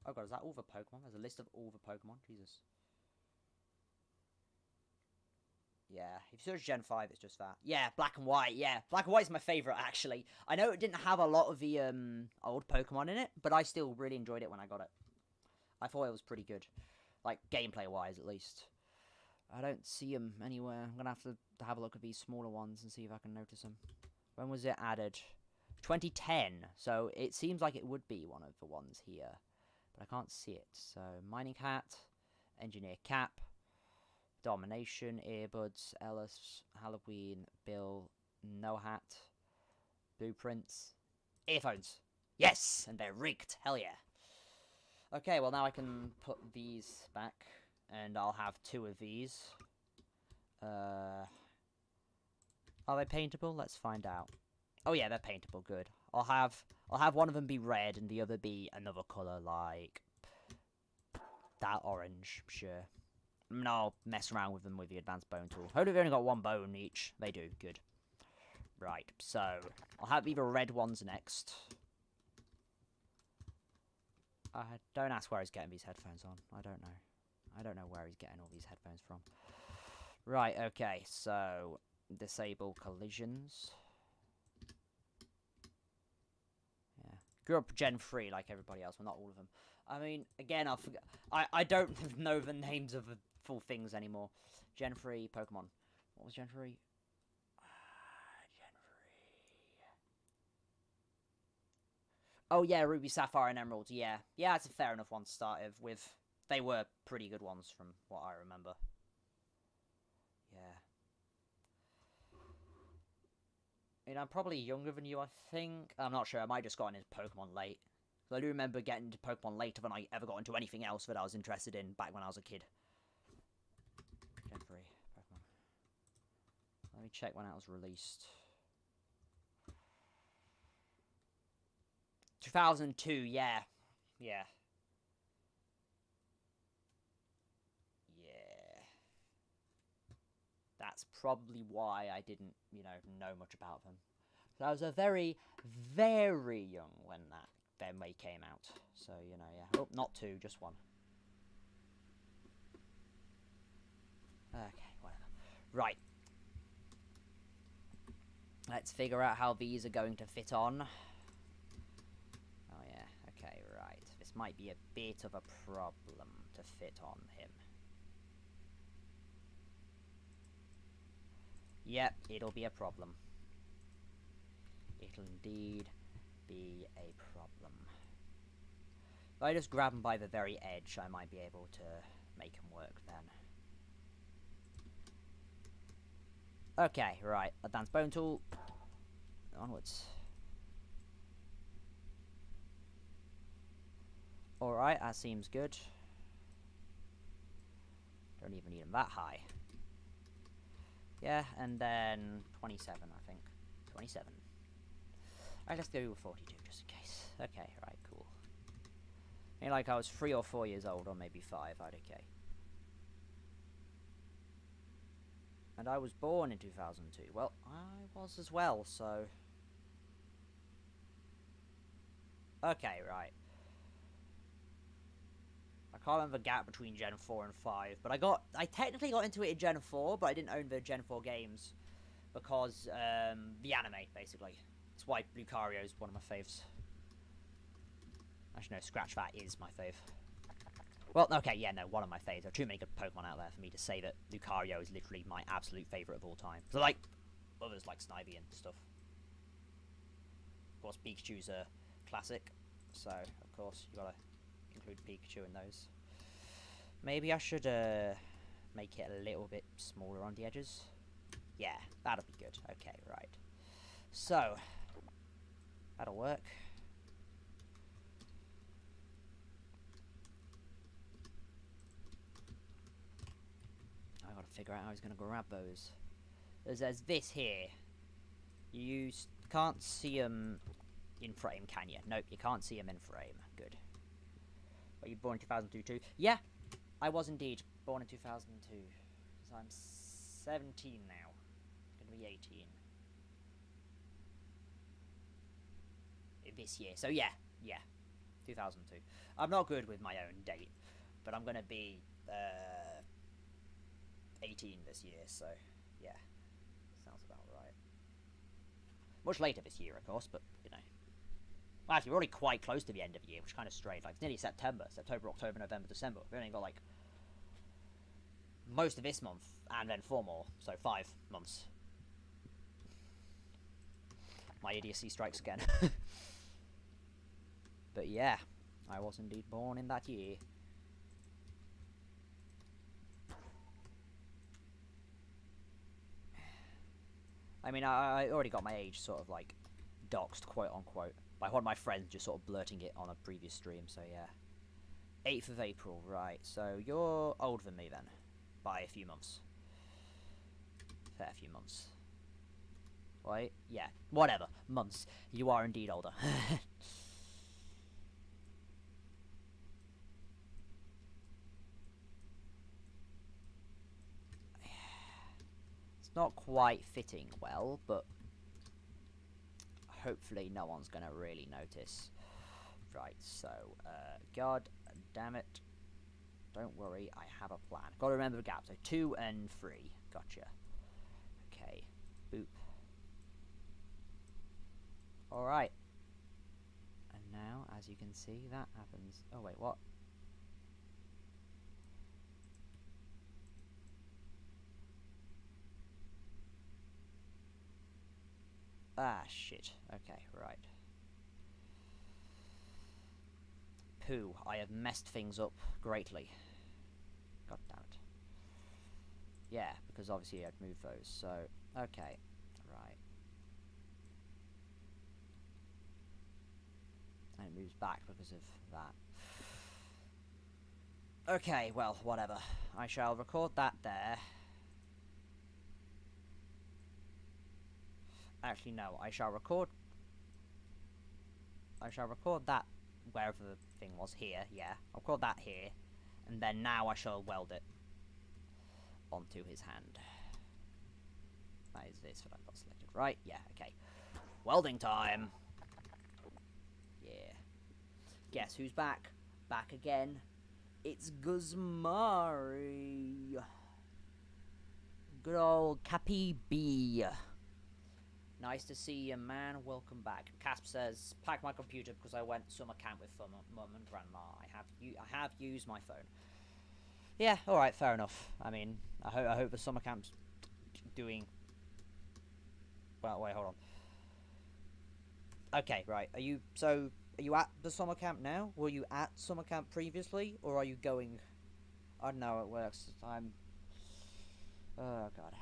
Oh god, is that all the Pokemon? There's a list of all the Pokemon. Jesus. Yeah, if you search Gen 5, it's just that. Yeah, Black and White, yeah. Black and White's my favourite, actually. I know it didn't have a lot of the old Pokemon in it, but I still really enjoyed it when I got it. I thought it was pretty good. Like, gameplay-wise, at least. I don't see them anywhere. I'm going to have a look at these smaller ones and see if I can notice them. When was it added? 2010. So it seems like it would be one of the ones here. But I can't see it. So, Mining Hat, Engineer Cap. Domination, earbuds, Ellis, Halloween, Bill, no hat, blueprints, earphones. Yes, and they're rigged. Hell yeah. Okay, well now I can put these back, and I'll have 2 of these. Are they paintable? Let's find out. Oh yeah, they're paintable. Good. I'll have one of them be red and the other be another color, like that orange. Sure. And I'll mess around with them with the advanced bone tool. Hopefully they've only got 1 bone each. They do. Good. Right. So I'll have either red ones next. Don't ask where he's getting these headphones on. I don't know. I don't know where he's getting all these headphones from. Right. Okay. So disable collisions. Yeah. Grew up Gen 3 like everybody else, well, not all of them. I mean, again, I forget. I don't know the names of the full things anymore. Gen 3 Pokemon. What was Gen 3? Gen 3. Oh yeah, Ruby, Sapphire, and Emerald. Yeah, that's a fair enough one to start with. They were pretty good ones from what I remember. Yeah. I mean, I'm probably younger than you, I think. I'm not sure. I might have just gotten into Pokemon late. I do remember getting into Pokemon later than I ever got into anything else that I was interested in back when I was a kid. Gen 3 Pokemon. Let me check when that was released. 2002, yeah. Yeah. That's probably why I didn't, know much about them. So I was a very, very young when they came out. So, yeah. Oh, not 2, just 1. Okay, whatever. Right. Let's figure out how these are going to fit on. Oh, yeah. Okay, right. This might be a bit of a problem to fit on him. Yep, it'll be a problem. It'll indeed be a problem. If I just grab him by the very edge, I might be able to make him work then. Okay, right. Advanced bone tool. Onwards. Alright, that seems good. Don't even need him that high. Yeah, and then 27, I think. 27. Alright, let's go with 42, just in case. Okay, right, cool. I mean, like I was 3 or 4 years old, or maybe 5, right, okay. And I was born in 2002. Well, I was as well, so... Okay, right. I can't remember the gap between Gen 4 and 5, but I technically got into it in Gen 4, but I didn't own the Gen 4 games. Because, the anime, basically. That's why Lucario is one of my faves. Actually, no, scratch that is my fave. Well, okay, yeah, no, one of my faves. There are too many good Pokemon out there for me to say that Lucario is literally my absolute favourite of all time. So, like, others like Snivy and stuff. Of course, Pikachu's a classic. So, of course, you gotta include Pikachu in those. Maybe I should, make it a little bit smaller on the edges. Yeah, that'll be good. Okay, right. So, that'll work. I gotta figure out how he's gonna grab those. There's this here. You can't see them in frame, can you? Nope, you can't see them in frame. Good. Were you born in 2002 too? Yeah, I was indeed born in 2002. So I'm 17 now. Gonna be 18. This year. So yeah. 2002. I'm not good with my own date, but I'm gonna be 18 this year, so yeah. Sounds about right. Much later this year, of course, but well, actually, we're already quite close to the end of the year, which is kind of strange. Like, it's nearly September, October, November, December. We've only got, like, most of this month, and then 4 more, so 5 months. My idiocy strikes again. But yeah, I was indeed born in that year. I mean, I already got my age sort of, like, doxed, quote-unquote, by one of my friends just sort of blurting it on a previous stream, so yeah. 8th of April, right, so you're older than me then, by a few months. Fair few months. Right? Yeah, whatever. Months. You are indeed older. It's not quite fitting well, but hopefully no one's going to really notice. Right, so, god damn it. Don't worry, I have a plan. Got to remember the gap, so 2 and 3. Gotcha. Okay, boop. Alright. And now, as you can see, that happens. Oh, wait, what? Ah, shit. Okay, right. Pooh, I have messed things up greatly. God damn it. Yeah, because obviously I'd move those, so... Okay, right. And it moves back because of that. Okay, well, whatever. I shall record that there. Actually, no, I shall record that wherever the thing was here, yeah. I'll record that here. And then now I shall weld it onto his hand. That is this that I've got selected. Right, yeah, okay. Welding time! Yeah. Guess who's back? Back again. It's Guzmari. Good old Cappy B. Nice to see you, man. Welcome back. Casp says, pack my computer because I went summer camp with mum and grandma. I have used my phone. Yeah, alright, fair enough. I mean, I hope the summer camp's doing... Well, wait, hold on. Okay, right. Are you at the summer camp now? Were you at summer camp previously? Or are you going... I don't know how it works. Oh, God.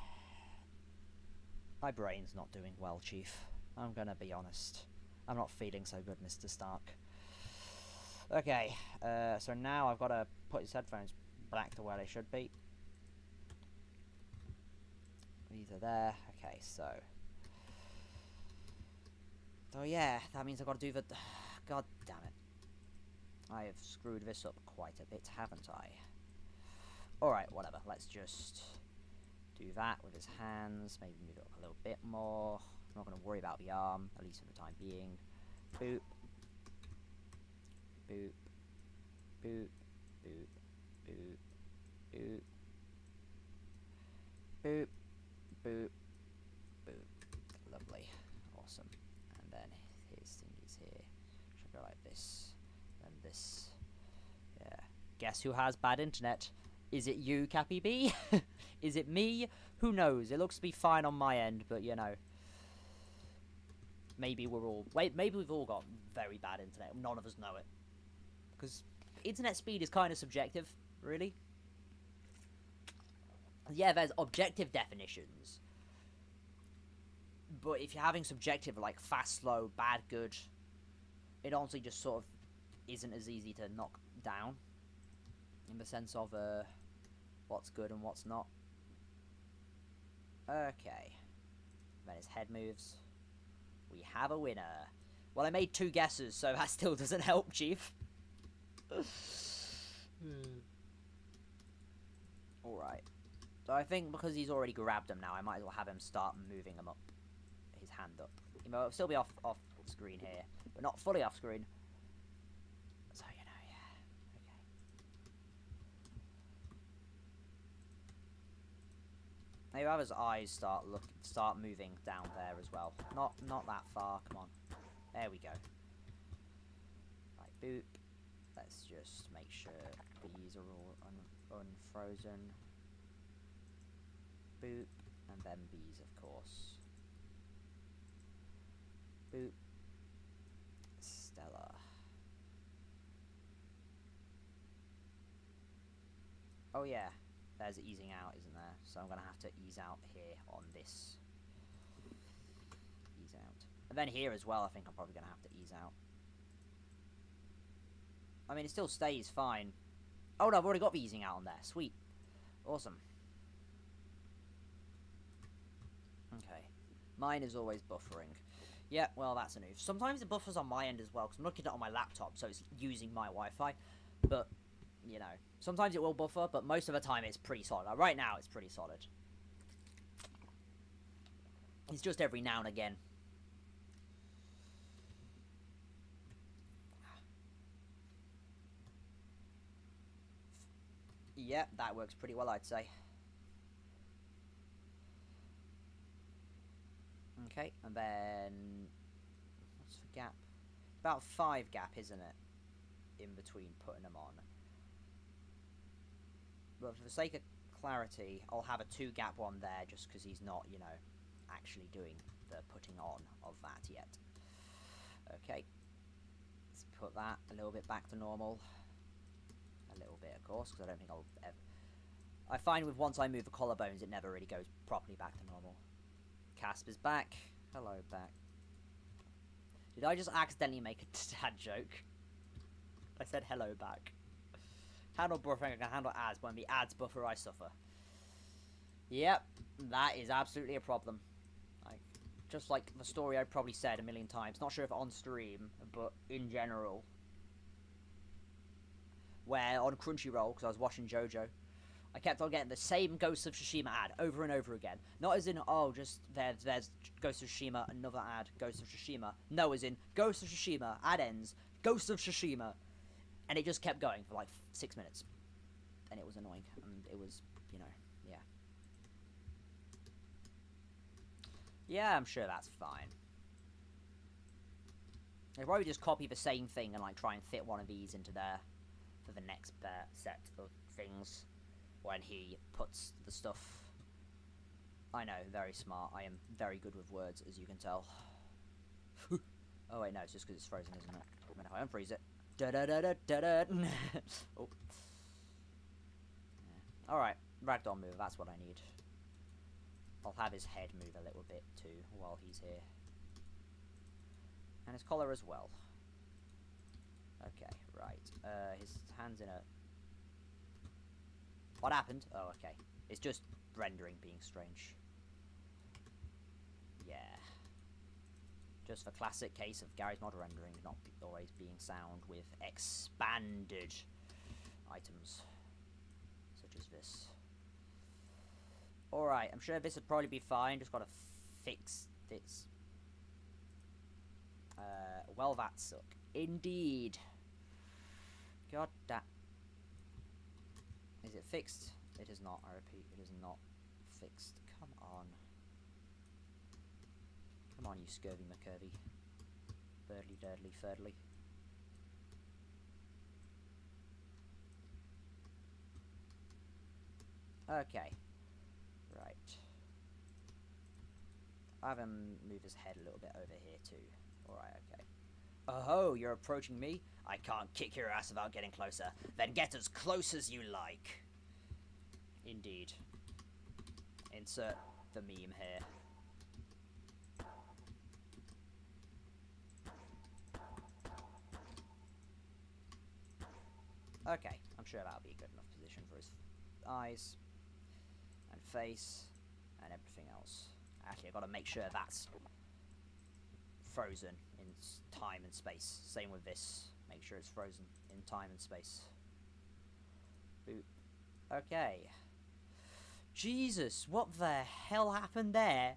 My brain's not doing well, Chief. I'm gonna be honest. I'm not feeling so good, Mr. Stark. Okay, so now I've got to put his headphones back to where they should be. These are there. Okay, so... Oh yeah, that means I've got to do the... God damn it. I have screwed this up quite a bit, haven't I? Alright, whatever. Let's just do that with his hands. Maybe move it up a little bit more. I'm not going to worry about the arm, at least for the time being. Boop. Boop. Boop. Boop. Boop. Boop. Boop. Boop. Boop. Lovely. Awesome. And then his thingies here. Should go like this. Then this. Yeah. Guess who has bad internet? Is it you, Cappy B? Is it me? Who knows? It looks to be fine on my end, but you know. Maybe we're all... Wait, maybe we've all got very bad internet. None of us know it. Because internet speed is kind of subjective, really. Yeah, there's objective definitions. But if you're having subjective, like fast, slow, bad, good, it honestly just sort of isn't as easy to knock down. In the sense of what's good and what's not. Okay. Then his head moves. We have a winner. Well, I made 2 guesses, so that still doesn't help, Chief. Alright. So I think because he's already grabbed him now, I might as well have him start moving him up. His hand up. You know, it'll still be off screen here, but not fully off screen. So, you know, yeah. Okay. Maybe have his eyes start moving down there as well. Not that far, come on. There we go. Right, boop. Let's just make sure these are all unfrozen. Boop. And then bees, of course. Boop. Stella. Oh yeah, there's easing out, isn't there? So I'm going to have to ease out here on this. And then here as well, I think I'm probably going to have to ease out. I mean, it still stays fine. Oh, no, I've already got the easing out on there. Sweet. Awesome. Okay. Mine is always buffering. Yeah, well, that's a news. Sometimes it buffers on my end as well, because I'm looking at it on my laptop, so it's using my Wi-Fi. But, you know, sometimes it will buffer, but most of the time it's pretty solid. Like, right now, it's pretty solid. It's just every now and again. Yep, that works pretty well, I'd say. Okay, and then... what's the gap? About 5 gap, isn't it? In between putting them on. But for the sake of clarity, I'll have a 2 gap one there, just because he's not, you know, actually doing the putting on of that yet. Okay. Let's put that a little bit back to normal. A little bit, of course, because I don't think I'll ever... I find with once I move the collarbones, it never really goes properly back to normal. Casper's back. Hello, back. Did I just accidentally make a dad joke? I said hello back. Handle buffering, I can handle ads. When the ads buffer, I suffer. Yep, that is absolutely a problem. Like, just like the story I probably said a million times. Not sure if on stream, but in general. Where on Crunchyroll, because I was watching JoJo, I kept on getting the same Ghost of Tsushima ad over and over again. Not as in, oh, just there's Ghost of Tsushima, another ad, Ghost of Tsushima. No, as in, Ghost of Tsushima, ad ends, Ghost of Tsushima. And it just kept going for like 6 minutes. And it was annoying. And it was, you know, yeah. Yeah, I'm sure that's fine. I'd probably just copy the same thing and like try and fit one of these into there for the next set of things. When he puts the stuff... I know, very smart. I am very good with words, as you can tell. Oh, wait, no, it's just because it's frozen, isn't it? I mean, if I unfreeze it... Da-da-da-da-da-da! Oh. Yeah. Alright, ragdoll move, that's what I need. I'll have his head move a little bit, too, while he's here. And his collar as well. Okay, right. His hand's in a... What happened? Oh, okay. It's just rendering being strange. Yeah. Just the classic case of Gary's mod rendering not always being sound with expanded items. Such as this. Alright, I'm sure this would probably be fine. Just gotta fix this. Well, that suck. Indeed. God damn. Is it fixed? It is not, I repeat, it is not fixed. Come on. Come on, you scurvy McCurvy. Birdly, dirdly, thirdly. Okay. Right. I have him move his head a little bit over here too. Alright, okay. Oh, you're approaching me? I can't kick your ass without getting closer. Then get as close as you like. Indeed. Insert the meme here. Okay, I'm sure that'll be a good enough position for his eyes and face and everything else. Actually, I've got to make sure that's frozen in time and space. Same with this. Make sure it's frozen in time and space. Boop. Okay. Jesus, what the hell happened there?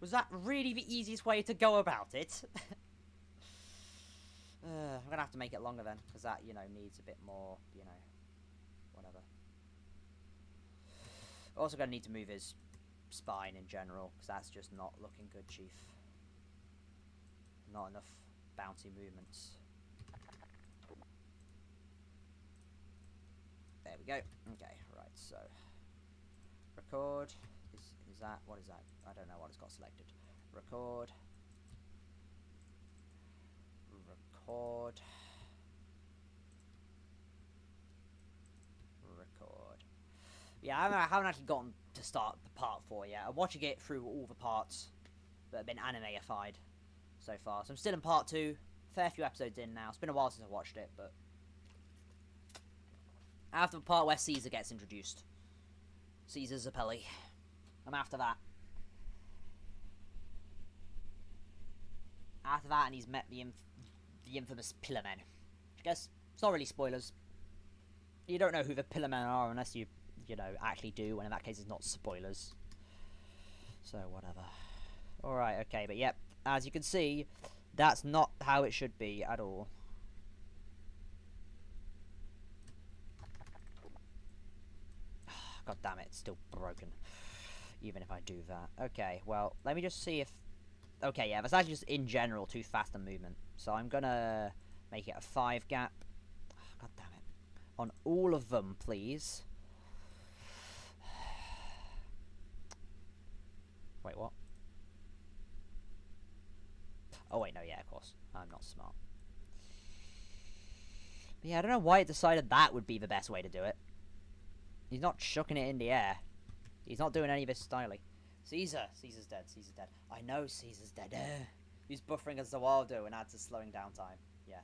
Was that really the easiest way to go about it? I'm gonna have to make it longer then, because that, you know, needs a bit more, you know, whatever. Also gonna need to move his spine in general, because that's just not looking good, Chief. Not enough bouncy movements. There we go. Okay, right, so record. Is that, what is that? I don't know what it's got selected. Record. Record. Record. Yeah, I haven't actually gotten to start the part 4 yet. I'm watching it through all the parts that have been animeified so far. So I'm still in part 2. Fair few episodes in now. It's been a while since I watched it, but after the part where Caesar gets introduced. Caesar Zappelli. I'm after that. After that, and he's met the infamous Pillarmen. I guess it's not really spoilers. You don't know who the Pillarmen are unless you know, actually do, and in that case it's not spoilers. So, whatever. Alright, okay, but yep, as you can see, that's not how it should be at all. God damn it, it's still broken. Even if I do that. Okay, well, let me just see if... Okay, yeah, that's actually just in general too fast a movement. So I'm gonna make it a 5 gap. God damn it. On all of them, please. Wait, what? Oh, wait, no, yeah, of course. I'm not smart. But yeah, I don't know why it decided that would be the best way to do it. He's not chucking it in the air. He's not doing any of this styling. Caesar's dead. Caesar's dead. I know Caesar's dead. He's buffering as the Wildo and adds a slowing down time. Yeah.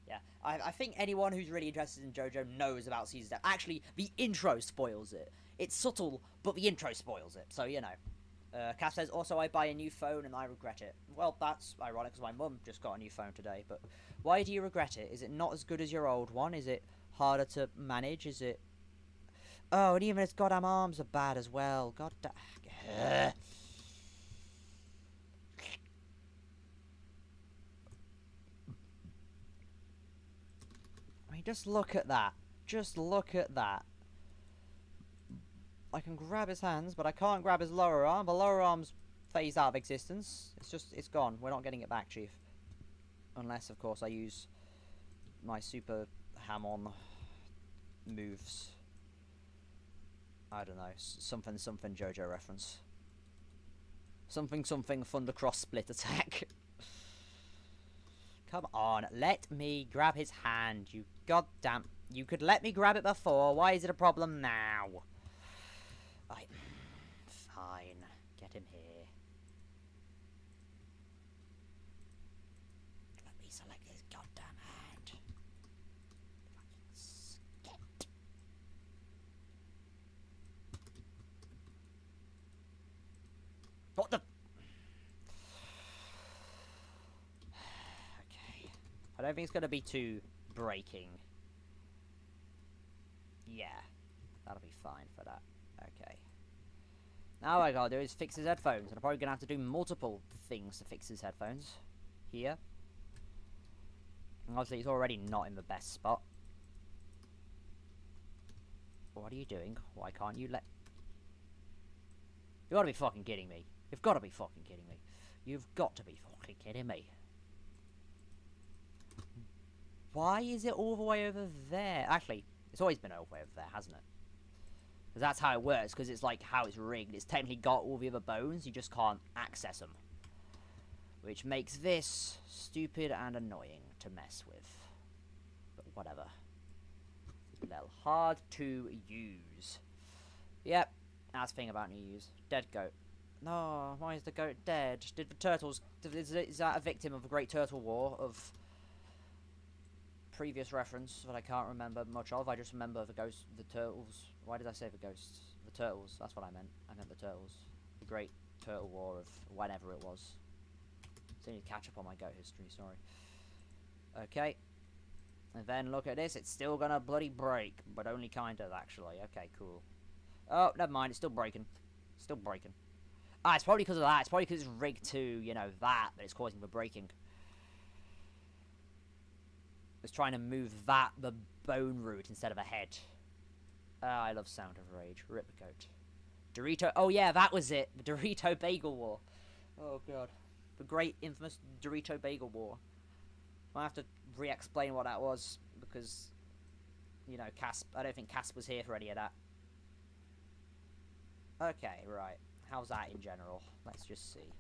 Yeah. I think anyone who's really interested in JoJo knows about Caesar's death. Actually, the intro spoils it. It's subtle, but the intro spoils it. So, you know. Cass says, also, I buy a new phone and I regret it. Well, that's ironic because my mum just got a new phone today. But why do you regret it? Is it not as good as your old one? Is it harder to manage? Is it... Oh, and even its goddamn arms are bad as well. God damn... I mean, just look at that. Just look at that. I can grab his hands, but I can't grab his lower arm. The lower arm's phased out of existence. It's gone. We're not getting it back, Chief. Unless, of course, I use my super ham-on moves. I don't know. Something JoJo reference. Something Thundercross split attack. Come on, let me grab his hand, you goddamn... You could let me grab it before, why is it a problem now? Fine, get him here. Let me select his goddamn hand. Fucking sket. What the... I don't think it's going to be too breaking. Yeah, that'll be fine for that. Okay. Now what I gotta do is fix his headphones, and I'm probably going to have to do multiple things to fix his headphones. Here. And obviously he's already not in the best spot. What are you doing? Why can't you let... You gotta be fucking kidding me. You've gotta be fucking kidding me. You've got to be fucking kidding me. Why is it all the way over there? Actually, it's always been all the way over there, hasn't it? Because that's how it works, because it's like how it's rigged. It's technically got all the other bones, you just can't access them. Which makes this stupid and annoying to mess with. But whatever. It's a little hard to use. Yep, that's the thing about new use. Dead goat. No, why is the goat dead? Did the turtles... Is that a victim of the Great Turtle War of... previous reference that I can't remember much of. I just remember the ghosts, the turtles. Why did I say the ghosts? The turtles. That's what I meant. I meant the turtles. The Great Turtle War of whatever it was. So I need to catch up on my goat history, sorry. Okay. And then look at this. It's still gonna bloody break, but only kind of, actually. Okay, cool. Oh, never mind. It's still breaking. Still breaking. Ah, it's probably because of that. It's probably because it's rigged to, you know, that it's causing the breaking. Was trying to move the bone root instead of a head. I love Sound of Rage. Rip the goat. Dorito. Oh yeah, that was it. The Dorito Bagel War. Oh god. The great infamous Dorito Bagel War. I'll have to re-explain what that was because, you know, I don't think Cass was here for any of that. Okay, right. How's that in general? Let's just see.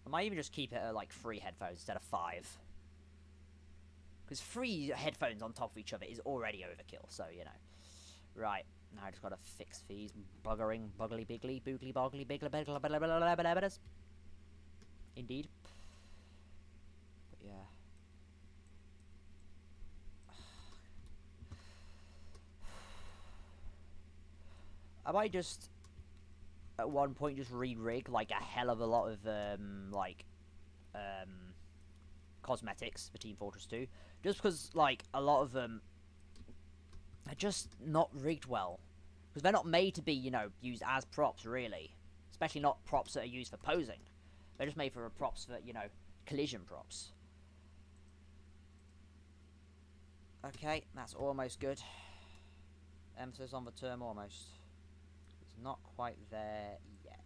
I might even just keep it at like 3 headphones instead of 5. Because 3 headphones on top of each other is already overkill, so, you know. Right, now I just gotta fix these buggering, buggly, biggly, boogly, boggly, biggly, biggly, indeed. But yeah. I might just, at one point, just re-rig, like, a hell of a lot of, cosmetics for Team Fortress 2. Just because, like, a lot of them are just not rigged well. Because they're not made to be, you know, used as props, really. Especially not props that are used for posing. They're just made for props for, you know, collision props. Okay, that's almost good. Emphasis on the term almost. It's not quite there yet.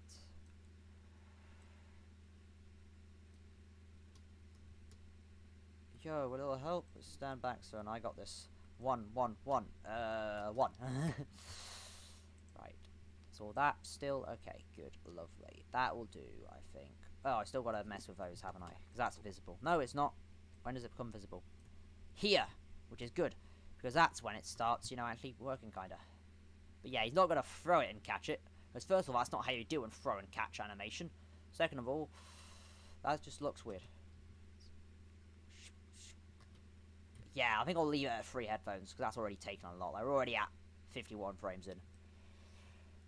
Yo, a little help? Stand back, son. I got this. 1. 1. Right. So that still okay. Good, lovely. That will do, I think. Oh, I still gotta mess with those, haven't I? Because that's visible. No, it's not. When does it become visible? Here, which is good, because that's when it starts, you know, actually working kinda. But yeah, he's not gonna throw it and catch it. Because first of all, that's not how you do a throw and catch animation. Second of all, that just looks weird. Yeah, I think I'll leave it at 3 headphones, because that's already taken a lot. They're already at 51 frames in.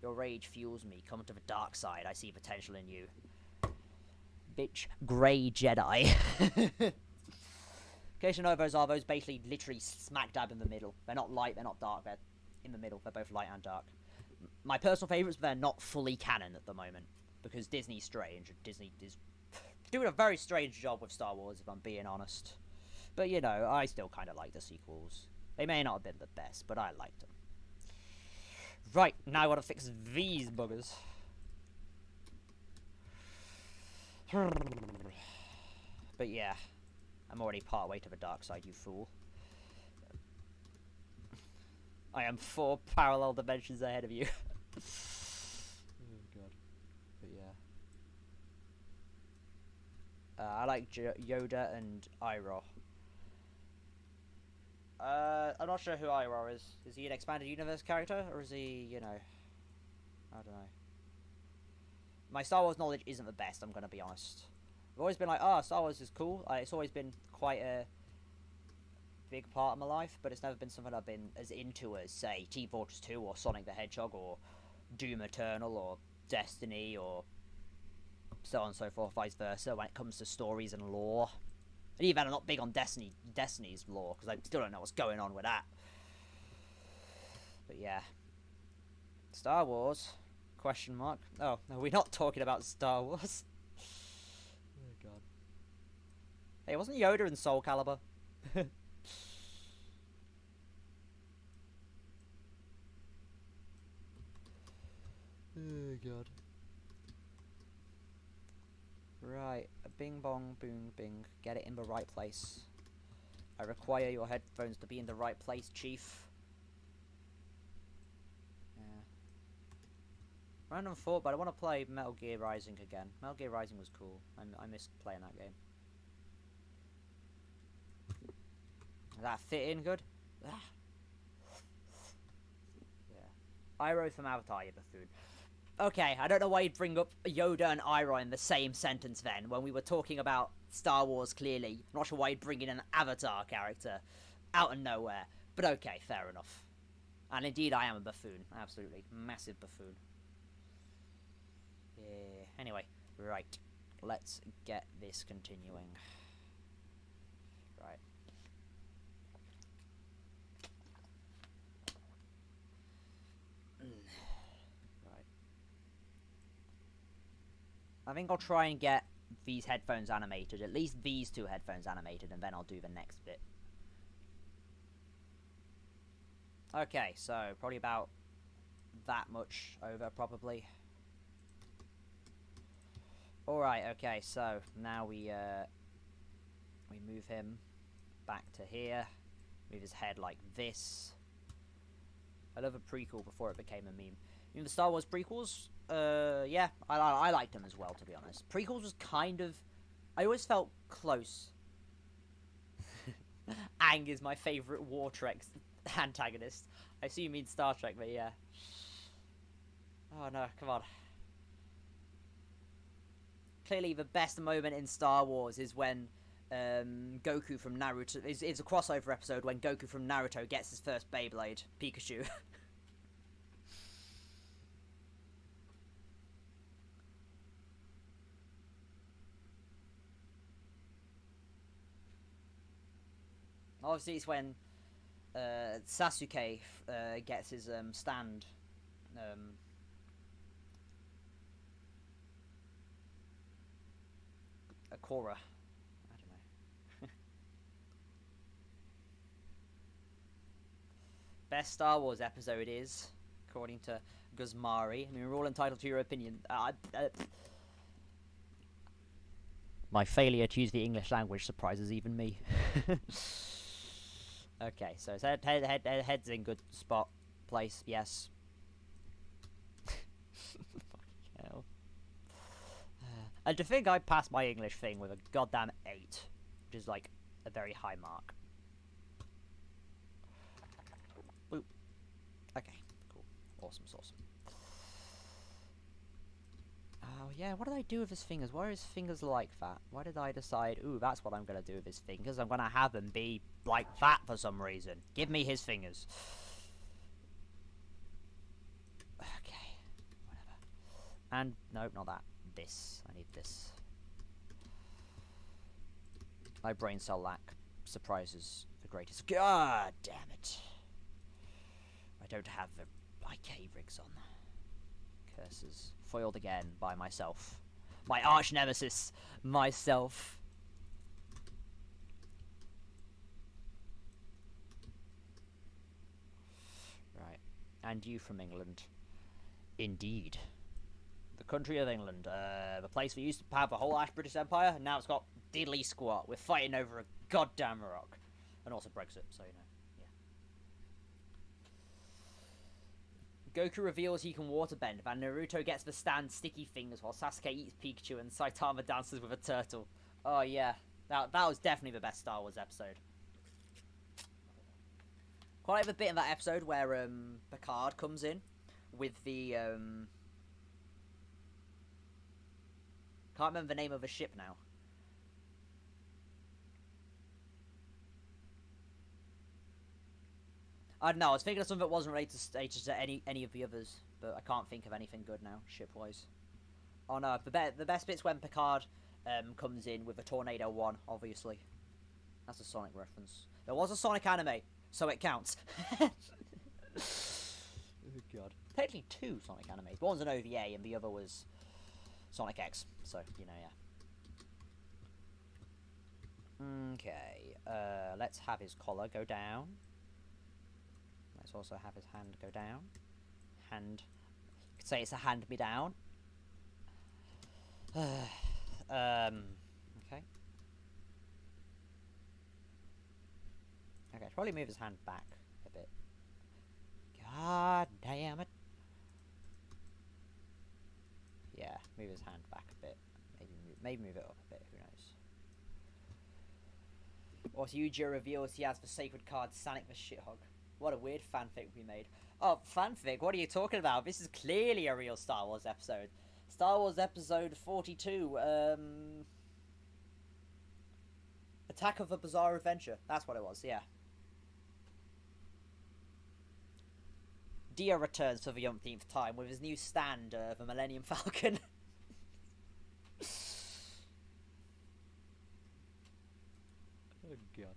Your rage fuels me. Come to the dark side. I see potential in you. Bitch. Grey Jedi. In case you know, those are those basically literally smack dab in the middle. They're not light, they're not dark, they're in the middle. They're both light and dark. My personal favourites, they're not fully canon at the moment. Because Disney's strange. Disney is doing a very strange job with Star Wars, if I'm being honest. But, you know, I still kind of like the sequels. They may not have been the best, but I liked them. Right, now I want to fix these buggers. But yeah, I'm already part way to the dark side, you fool. I am 4 parallel dimensions ahead of you. Oh god. But yeah. I like Yoda and Iroh. I'm not sure who Iroh is. Is he an expanded universe character, or is he, you know, I don't know. My Star Wars knowledge isn't the best, I'm gonna be honest. I've always been like, oh, Star Wars is cool. It's always been quite a big part of my life, but it's never been something I've been as into as, say, Team Fortress 2, or Sonic the Hedgehog, or Doom Eternal, or Destiny, or so on and so forth, vice versa, when it comes to stories and lore. And even I'm not big on Destiny's lore, because I still don't know what's going on with that. But yeah. Star Wars? Question mark. Oh, no, we're not talking about Star Wars. Oh god. Hey, wasn't Yoda in Soul Calibur? Oh god. Right, bing bong boom bing. Get it in the right place. I require your headphones to be in the right place, Chief. Yeah. Random thought, but I want to play Metal Gear Rising again. Metal Gear Rising was cool. I missed playing that game. Does that fit in good? Yeah. Iroh from Avatar, you buffoon. Okay, I don't know why you'd bring up Yoda and Iroh in the same sentence then, when we were talking about Star Wars, clearly. I'm not sure why you'd bring in an Avatar character out of nowhere. But okay, fair enough. And indeed, I am a buffoon. Absolutely. Massive buffoon. Yeah. Anyway, right. Let's get this continuing. Right. I think I'll try and get these headphones animated, at least these 2 headphones animated, and then I'll do the next bit. Okay, so probably about that much over, probably. Alright, okay, so now we move him back to here, move his head like this. I love a prequel before it became a meme. You know the Star Wars prequels? Yeah, I liked them as well, to be honest. Prequels was kind of... I always felt close. Aang is my favourite War Trek antagonist. I see you mean Star Trek, but yeah. Oh no, come on. Clearly the best moment in Star Wars is when Goku from Naruto... It's a crossover episode when Goku from Naruto gets his first Beyblade, Pikachu. Obviously, it's when Sasuke gets his stand. Akora. I don't know. Best Star Wars episode is, according to Guzmari. I mean, we're all entitled to your opinion. My failure to use the English language surprises even me. Okay, so his head's in good spot, place, yes. Fucking hell. And to think I passed my English thing with a goddamn 8, which is like a very high mark. Boop. Okay, cool. Awesome, awesome. Oh yeah, what did I do with his fingers? Why are his fingers like that? Why did I decide, ooh, that's what I'm going to do with his fingers? I'm going to have them be like that for some reason. Give me his fingers. Okay, whatever. And, nope, not that. This. I need this. My brain cell lack surprises the greatest. God damn it. I don't have the IK rigs on. Curses. Foiled again by myself. My arch nemesis, myself. Right. And you from England. Indeed. The country of England. The place we used to have the whole British Empire, and now it's got diddly squat. We're fighting over a goddamn rock. And also Brexit, so you know. Goku reveals he can waterbend, and Naruto gets the stand sticky fingers while Sasuke eats Pikachu and Saitama dances with a turtle. Oh yeah, that was definitely the best Star Wars episode. Quite like the bit in that episode where Picard comes in with the can't remember the name of the ship now. I don't know, I was thinking of something that wasn't related to any of the others, but I can't think of anything good now, ship-wise. Oh no, the best bit's when Picard comes in with a Tornado 1, obviously. That's a Sonic reference. There was a Sonic anime, so it counts. Oh god. Technically 2 Sonic animes. One's an OVA and the other was Sonic X, so, you know, yeah. Okay, let's have his collar go down. Let's also have his hand go down. Hand. You could say it's a hand-me-down. Okay. Okay, probably move his hand back a bit. God damn it. Yeah, move his hand back a bit. Maybe move it up a bit, who knows. Also, Yujiro reveals he has the sacred card Sonic the Shithog. What a weird fanfic we made. Oh, fanfic? What are you talking about? This is clearly a real Star Wars episode. Star Wars episode 42, Attack of the Bizarre Adventure. That's what it was, yeah. Dio returns for the umpteenth time with his new stand, the Millennium Falcon. Oh, God.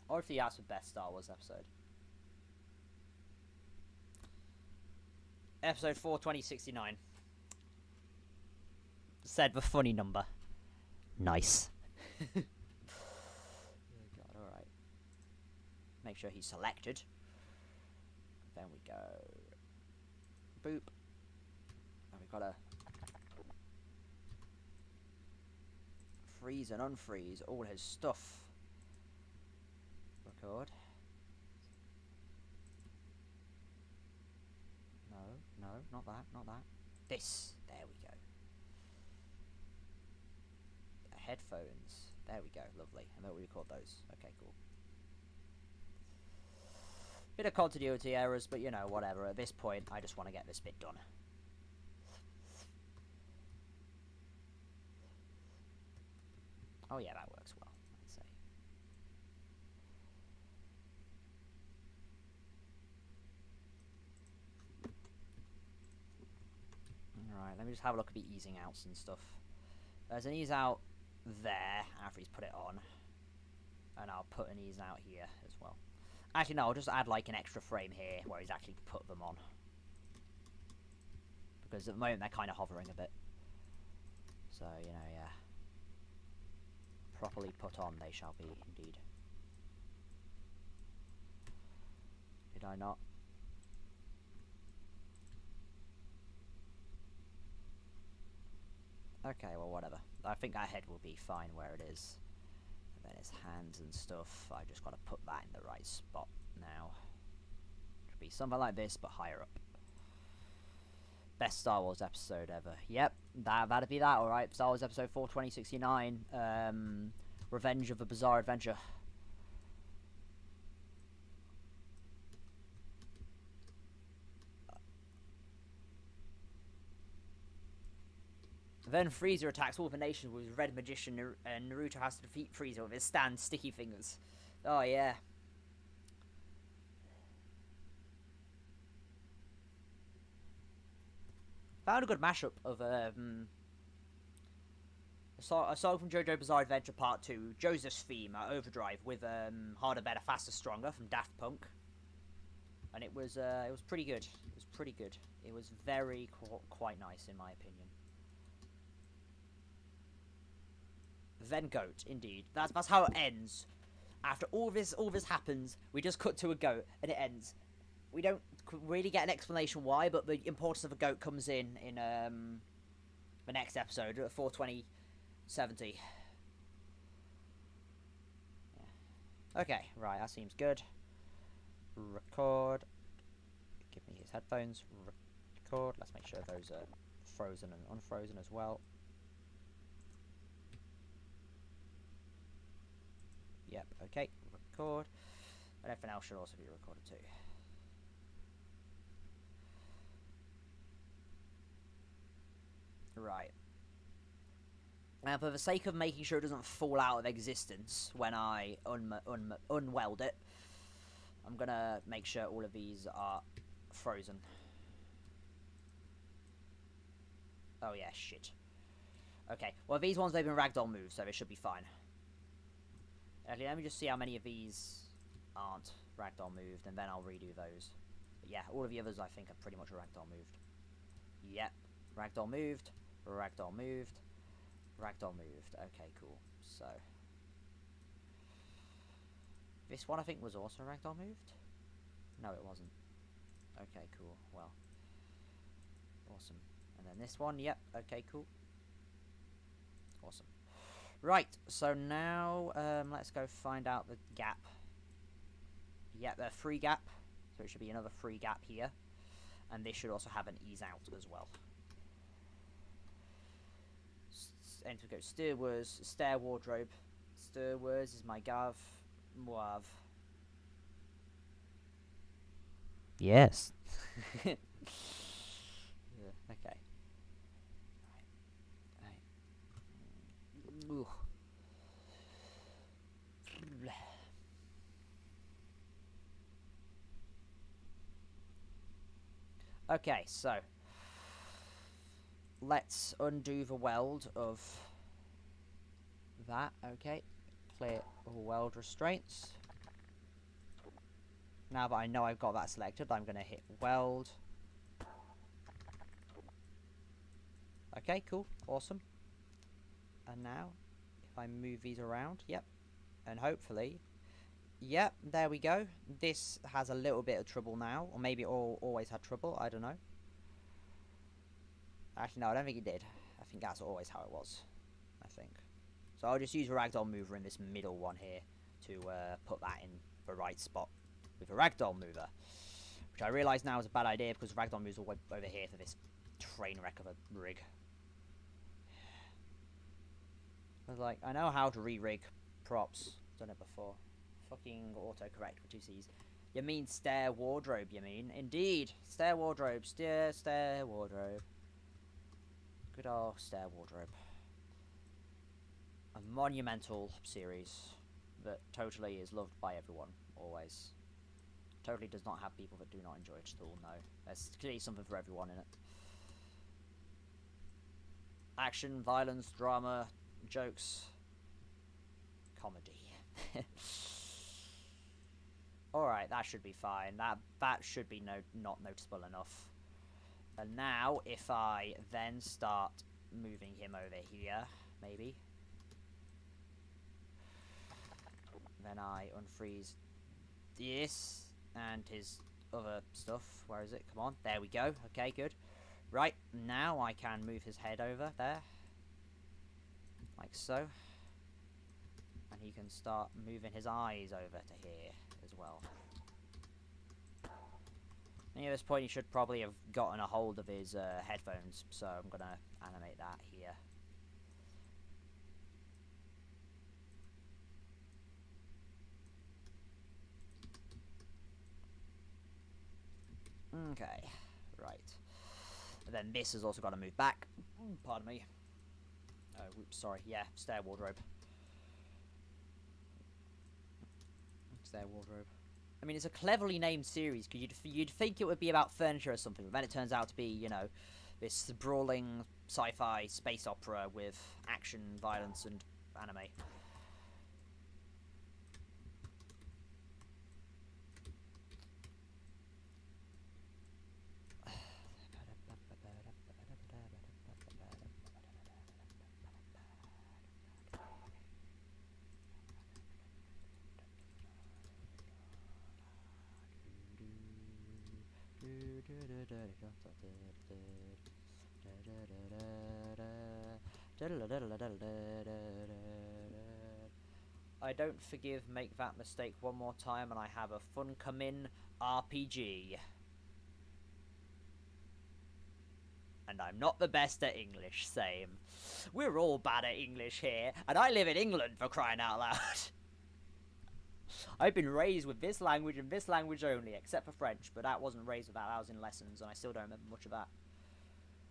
Obviously, that's the best Star Wars episode. Episode 4, 2069. Said the funny number. Nice. Oh god, alright. Make sure he's selected. Then we go... Boop. And we've got to... freeze and unfreeze all his stuff. Record. No. not that, not that. This. There we go. Headphones. There we go. Lovely. And then we record those. Okay, cool. Bit of continuity errors, but you know, whatever. At this point, I just want to get this bit done. Oh yeah, that works well, I'd say. Alright, let me just have a look at the easing outs and stuff. There's an ease out there after he's put it on. And I'll put an ease out here as well. Actually, no, I'll just add like an extra frame here where he's actually put them on. Because at the moment they're kind of hovering a bit. So, you know, yeah. Properly put on they shall be, indeed. Did I not? Okay, well, whatever. I think that head will be fine where it is. And then his hands and stuff, I just got to put that in the right spot now. Should be something like this, but higher up. Best Star Wars episode ever. Yep, that'd be that, alright. Star Wars Episode 4, 2069. Revenge of a Bizarre Adventure. Then Frieza attacks all the nations with his red magician, and Naruto has to defeat Frieza with his stand sticky fingers. Oh, yeah. Found a good mashup of a song from JoJo Bizarre Adventure Part 2, Joseph's theme, Overdrive, with Harder, Better, Faster, Stronger from Daft Punk. And it was pretty good. It was pretty good. It was very quite nice, in my opinion. Then goat, indeed. That's how it ends. After all this happens, we just cut to a goat, and it ends. We don't really get an explanation why, but the importance of a goat comes in the next episode, 42070. Yeah. Okay, right, that seems good. Record. Give me his headphones. Record. Let's make sure those are frozen and unfrozen as well. Yep, okay, record. And everything else should also be recorded too. Right. Now, for the sake of making sure it doesn't fall out of existence when I unweld it, I'm gonna make sure all of these are frozen. Oh yeah, shit. Okay, well these ones, they've been ragdoll moved, so they should be fine. Actually, let me just see how many of these aren't ragdoll moved, and then I'll redo those. But yeah, all of the others I think are pretty much ragdoll moved. Yep, ragdoll moved, ragdoll moved, ragdoll moved. Okay, cool. So this one I think was also ragdoll moved. No, it wasn't. Okay, cool. Well, awesome. And then this one, yep. Okay, cool. Awesome. Right, so now let's go find out the gap. Yeah, the free gap. So it should be another free gap here. And this should also have an ease out as well. And we go Steerwords, Stair Wardrobe. Steerwords is my Gav. Moav. Yes. Yeah, okay. Ooh. Okay, so let's undo the weld of that. Okay, clear all weld restraints. Now that I know I've got that selected, I'm going to hit weld. Okay, cool, awesome. And now, if I move these around, yep, and hopefully, yep, there we go. This has a little bit of trouble now, or maybe it always had trouble, I don't know. Actually, no, I don't think it did. I think that's always how it was, I think. So I'll just use a ragdoll mover in this middle one here to put that in the right spot with a ragdoll mover. Which I realise now is a bad idea because Ragdoll moves all the way over here for this train wreck of a rig. I was like, I know how to re-rig props. Done it before. Fucking autocorrect for 2 C's. You mean stair wardrobe, you mean? Indeed. Stair wardrobe. Stair wardrobe. Good old stair wardrobe. A monumental series that totally is loved by everyone, always. Totally does not have people that do not enjoy it at all, no. There's clearly something for everyone in it. Action, violence, drama, jokes, comedy. Alright, that should be fine. That should be not noticeable enough. And now, if I then start moving him over here, maybe. Then I unfreeze this and his other stuff. Where is it? Come on. There we go. Okay, good. Right, now I can move his head over there. Like so. And he can start moving his eyes over to here as well. And at this point he should probably have gotten a hold of his headphones, so I'm going to animate that here. Okay, right. And then this has also got to move back. Pardon me. Oh, oops, sorry. Yeah, stair wardrobe. Stair wardrobe. I mean, it's a cleverly named series, because you'd think it would be about furniture or something, but then it turns out to be, you know, this brawling sci-fi space opera with action, violence, and anime. I don't forgive, make that mistake one more time, and I have a fun come in RPG. And I'm not the best at English, same. We're all bad at English here, and I live in England, for crying out loud. I've been raised with this language and this language only, except for French, but that wasn't raised with that, that was in lessons, and I still don't remember much of that.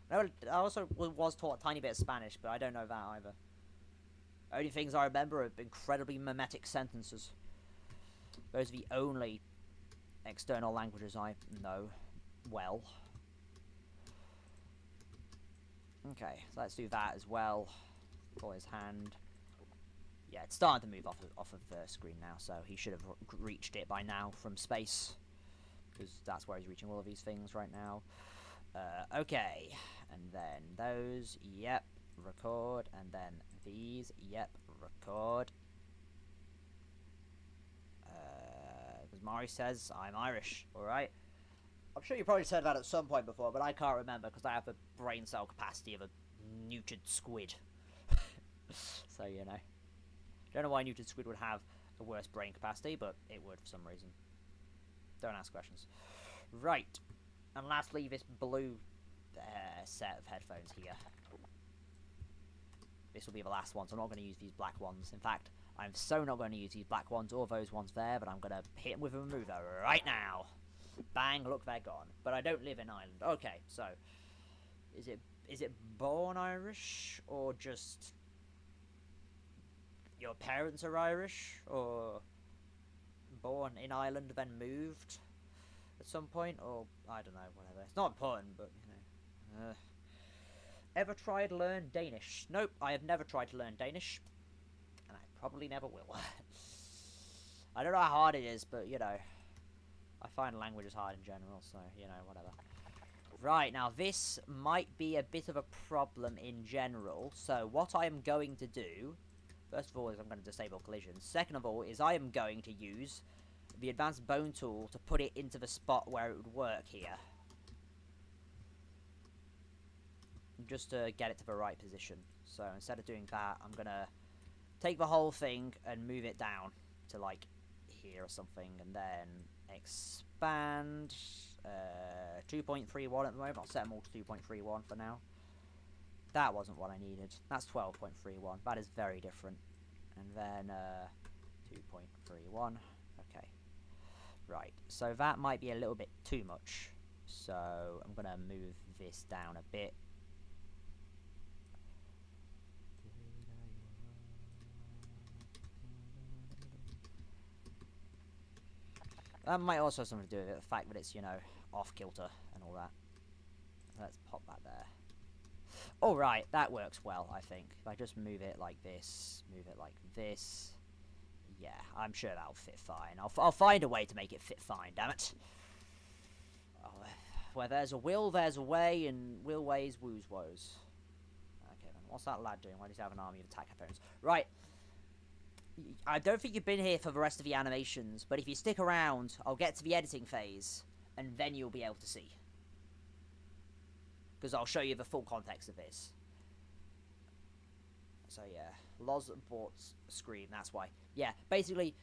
I also was taught a tiny bit of Spanish, but I don't know that either. Only things I remember are incredibly mimetic sentences. Those are the only external languages I know well. Okay, so let's do that as well. For his hand. Yeah, it's starting to move off of the screen now, so he should have reached it by now from space. Because that's where he's reaching all of these things right now. Okay, and then those, yep, record, and then these, yep, record. Because Mari says I'm Irish, alright? I'm sure you probably said that at some point before, but I can't remember because I have the brain cell capacity of a neutered squid. So, you know. Don't know why neutered squid would have a worse brain capacity, but it would for some reason. Don't ask questions. Right. And lastly, this blue set of headphones here. This will be the last one, so I'm not going to use these black ones. In fact, I'm so not going to use these black ones or those ones there, but I'm going to hit them with a remover right now. Bang, look, they're gone. But I don't live in Ireland. Okay, so is it born Irish, or just your parents are Irish, or born in Ireland then moved at some point, or I don't know, whatever. It's not important, but you know. Ever tried to learn Danish? Nope, I have never tried to learn Danish, and I probably never will. I don't know how hard it is, but you know, I find languages hard in general, so you know, whatever. Right, now this might be a bit of a problem in general, so what I am going to do, first of all, is I'm going to disable collisions. Second of all, is I am going to use the advanced bone tool to put it into the spot where it would work here. Just to get it to the right position. So instead of doing that, I'm going to take the whole thing and move it down to like here or something, and then expand band. 2.31 at the moment. I'll set them all to 2.31 for now. That wasn't what I needed. That's 12.31. That is very different. And then 2.31. Okay. Right. So that might be a little bit too much. So I'm going to move this down a bit. That might also have something to do with it, the fact that it's, you know, off kilter and all that. Let's pop that there. Alright, that works well, I think. If I just move it like this, move it like this. Yeah, I'm sure that'll fit fine. I'll find a way to make it fit fine, damn it. Oh, where there's a will, there's a way, and will ways, woos woes. Okay, then what's that lad doing? Why does he have an army of attack headphones? Right. I don't think you've been here for the rest of the animations, but if you stick around, I'll get to the editing phase, and then you'll be able to see. Because I'll show you the full context of this. So yeah, Loz bought Scream, that's why. Yeah, basically,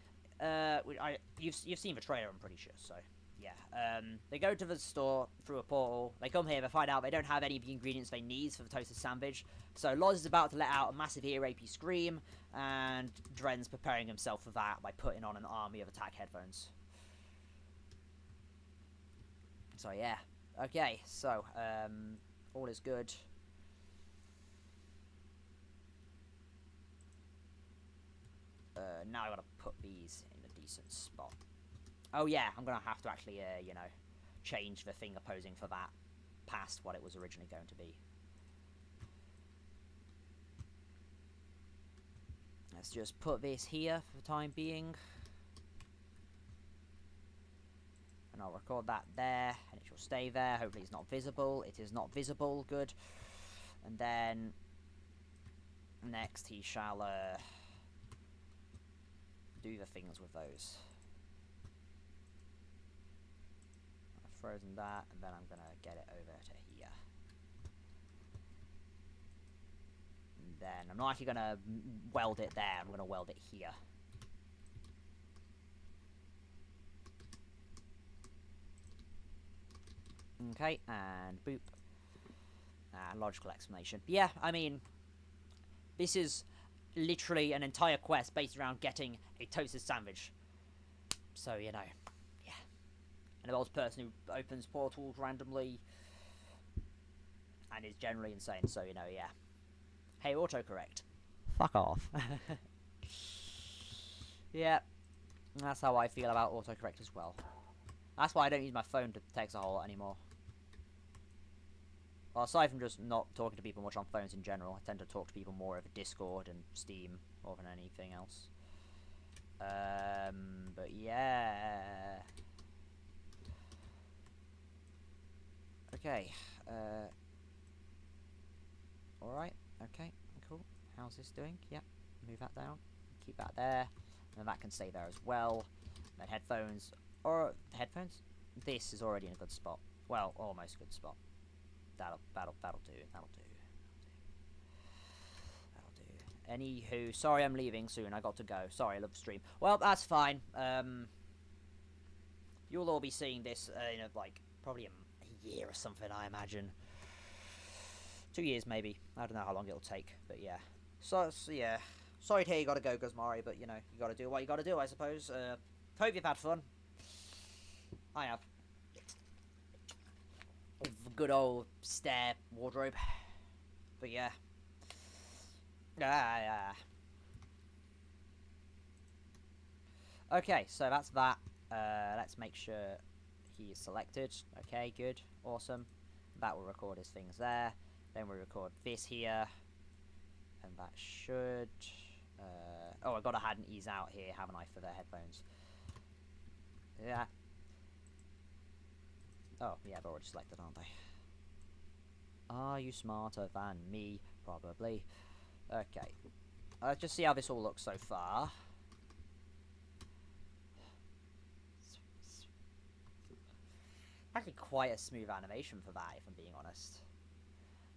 you've seen the trailer, I'm pretty sure, so... Yeah, they go to the store through a portal, they come here, they find out they don't have any of the ingredients they need for the toasted sandwich, so Loz is about to let out a massive ear rapey scream, and Dren's preparing himself for that by putting on an army of attack headphones. So yeah, okay, so, all is good. Now I gotta put these in a decent spot. Oh yeah, I'm gonna have to actually, you know, change the thing opposing for that past what it was originally going to be. Let's just put this here for the time being. And I'll record that there, and it shall stay there. Hopefully it's not visible. It is not visible, good. And then, next he shall, do the things with those. Frozen that, and then I'm gonna get it over to here. And then I'm not actually gonna weld it there, I'm gonna weld it here. Okay, and boop. And logical explanation. Yeah, I mean, this is literally an entire quest based around getting a toasted sandwich. So, you know. And the old person who opens portals randomly and is generally insane, so, you know, yeah. Hey, autocorrect. Fuck off. Yeah, that's how I feel about autocorrect as well. That's why I don't use my phone to text a whole lot anymore. Well, aside from just not talking to people much on phones in general, I tend to talk to people more over Discord and Steam more than anything else. But yeah... Okay, alright, okay, cool. How's this doing? Yep, move that down, keep that there, and that can stay there as well. Then headphones, or headphones? This is already in a good spot. Well, almost a good spot. That'll do. Anywho, sorry I'm leaving soon, I got to go. Sorry, I love the stream. Well, that's fine. You'll all be seeing this in like, probably a year or something, I imagine. 2 years, maybe. I don't know how long it'll take, but yeah. So yeah. Sorry to hear you gotta go, Guzmari, but, you know, you gotta do what you gotta do, I suppose. Hope you've had fun. I have. Good old stair wardrobe. But yeah. Okay, so that's that. Let's make sure he is selected. Okay, good. Awesome. That will record his things there. Then we record this here. And that should... oh, I've got to add an ease out here, haven't I, for their headphones. Yeah. Oh, yeah, they're already selected, aren't they? Are you smarter than me? Probably. Okay. Let's just see how this all looks so far. Actually quite a smooth animation for that, if I'm being honest.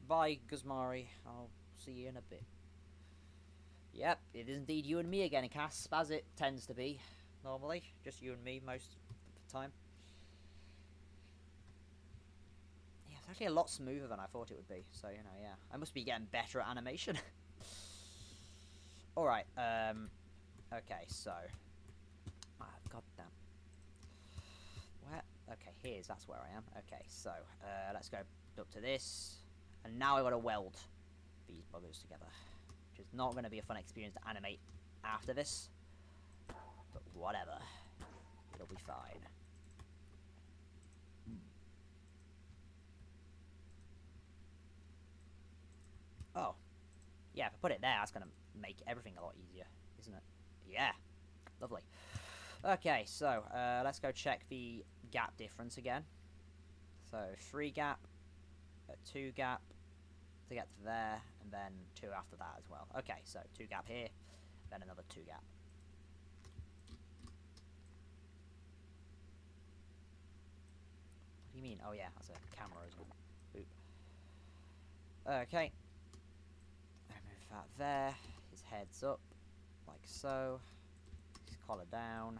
Bye, Guzmari. I'll see you in a bit. Yep, it is indeed you and me again, Cass, as it tends to be, normally. Just you and me most of the time. It's actually a lot smoother than I thought it would be. So, you know, yeah. I must be getting better at animation. Alright, okay, so... God damn. Where? Okay, that's where I am. Okay, so, let's go up to this. And now I've got to weld these buggers together. Which is not going to be a fun experience to animate after this. But whatever. It'll be fine. Oh. Yeah, if I put it there, that's going to make everything a lot easier, isn't it? Yeah. Lovely. Okay, so, let's go check the gap difference again. So, 3 gap, 2 gap to get to there, and then 2 after that as well. Okay, so 2 gap here, then another 2 gap. What do you mean? Oh yeah, that's a camera as well. Boop. Okay. Move that there. His head's up, like so. His collar down.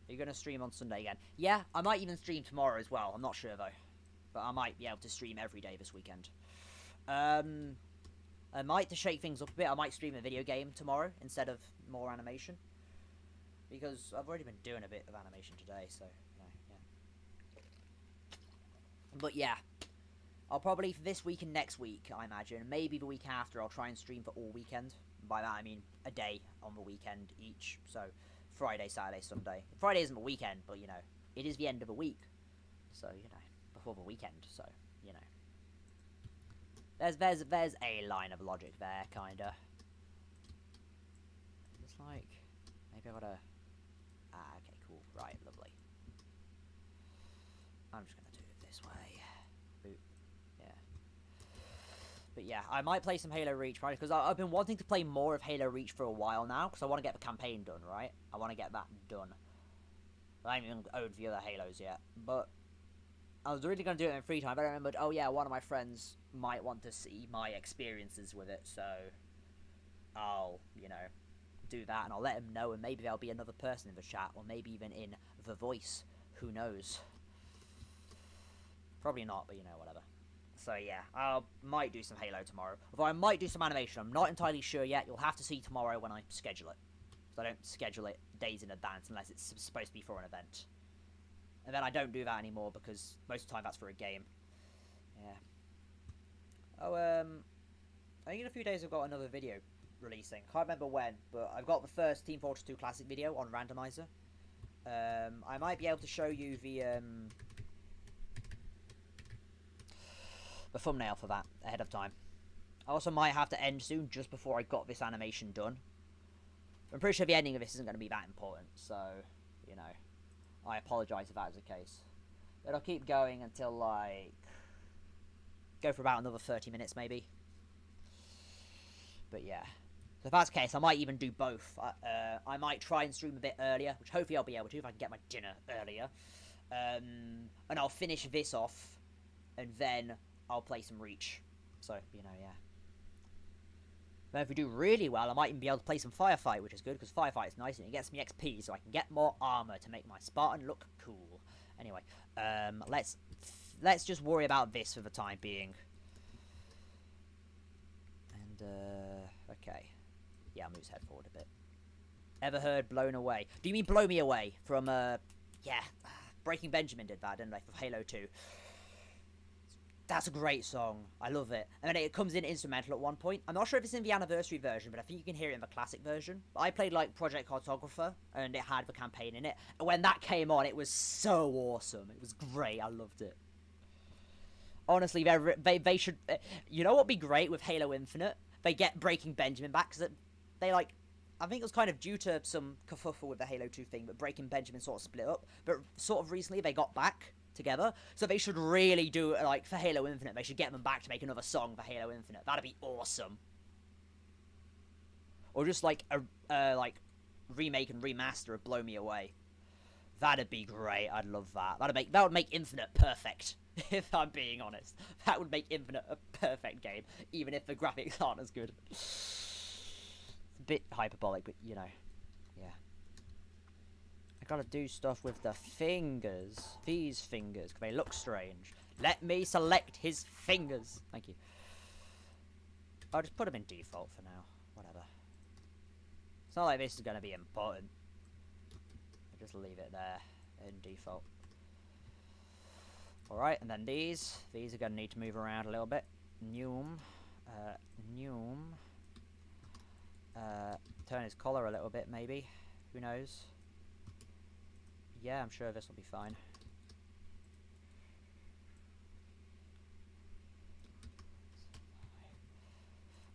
Are you going to stream on Sunday again? Yeah, I might even stream tomorrow as well. I'm not sure though. But I might be able to stream every day this weekend. I might, to shake things up a bit, I might stream a video game tomorrow instead of more animation. Because I've already been doing a bit of animation today, so, yeah. But yeah, I'll probably, for this week and next week, I imagine, maybe the week after, I'll try and stream for all weekend. By that I mean a day on the weekend each, so Friday, Saturday, Sunday. Friday isn't a weekend, but, you know, it is the end of a week. So, you know, before the weekend, so, you know. There's a line of logic there, kinda. It's like, maybe I gotta... Ah, okay, cool. Right, lovely. I'm just gonna do it this way. Boop. Yeah. But yeah, I might play some Halo Reach, right? Because I've been wanting to play more of Halo Reach for a while now, because I want to get the campaign done, right? I want to get that done. I haven't even owned the other Halos yet, but I was really going to do it in free time, but I remembered, oh yeah, one of my friends might want to see my experiences with it, so I'll, you know, do that, and I'll let him know, and maybe there'll be another person in the chat, or maybe even in the voice. Who knows? Probably not, but you know, whatever. So yeah, I might do some Halo tomorrow. Although I might do some animation. I'm not entirely sure yet. You'll have to see tomorrow when I schedule it. So I don't schedule it days in advance unless it's supposed to be for an event. And then I don't do that anymore because most of the time that's for a game. Yeah. Oh, I think in a few days I've got another video releasing. Can't remember when, but I've got the first Team Fortress 2 Classic video on Randomizer. I might be able to show you the thumbnail for that ahead of time. I also might have to end soon just before I got this animation done. I'm pretty sure the ending of this isn't going to be that important, so, you know, I apologise if that is the case. But I'll keep going until, like, go for about another 30 minutes, maybe. But yeah. So if that's the case, I might even do both. I might try and stream a bit earlier, which hopefully I'll be able to if I can get my dinner earlier. And I'll finish this off, and then I'll play some Reach. So, you know, yeah. Then if we do really well, I might even be able to play some Firefight, which is good, because Firefight is nice, and it gets me XP, so I can get more armor to make my Spartan look cool. Anyway, let's just worry about this for the time being. And, okay. Yeah, I'll move his head forward a bit. Ever heard Blown Away? Do you mean Blow Me Away from, yeah, Breaking Benjamin did that, didn't they, for Halo 2. That's a great song. I love it. And then it comes in instrumental at one point. I'm not sure if it's in the anniversary version, but I think you can hear it in the classic version. I played, like, Project Cartographer, and it had the campaign in it. And when that came on, it was so awesome. It was great. I loved it. Honestly, they should... you know what would be great with Halo Infinite? They get Breaking Benjamin back, because they, like... I think it was kind of due to some kerfuffle with the Halo 2 thing, but Breaking Benjamin sort of split up. But sort of recently, they got back together, so they should really do, like, for Halo Infinite, they should get them back to make another song for Halo Infinite. That'd be awesome. Or just, like, a like, remake and remaster of Blow Me Away. That'd be great. I'd love that. That would make Infinite perfect, if I'm being honest. That would make Infinite a perfect game, even if the graphics aren't as good. It's a bit hyperbolic, but, you know, yeah. gotta do stuff with the fingers. These fingers, because they look strange. Let me select his fingers. Thank you. I'll just put them in default for now. Whatever. It's not like this is going to be important. I'll just leave it there in default. Alright, and then these. These are going to need to move around a little bit. Turn his collar a little bit, maybe. Who knows? Yeah, I'm sure this will be fine.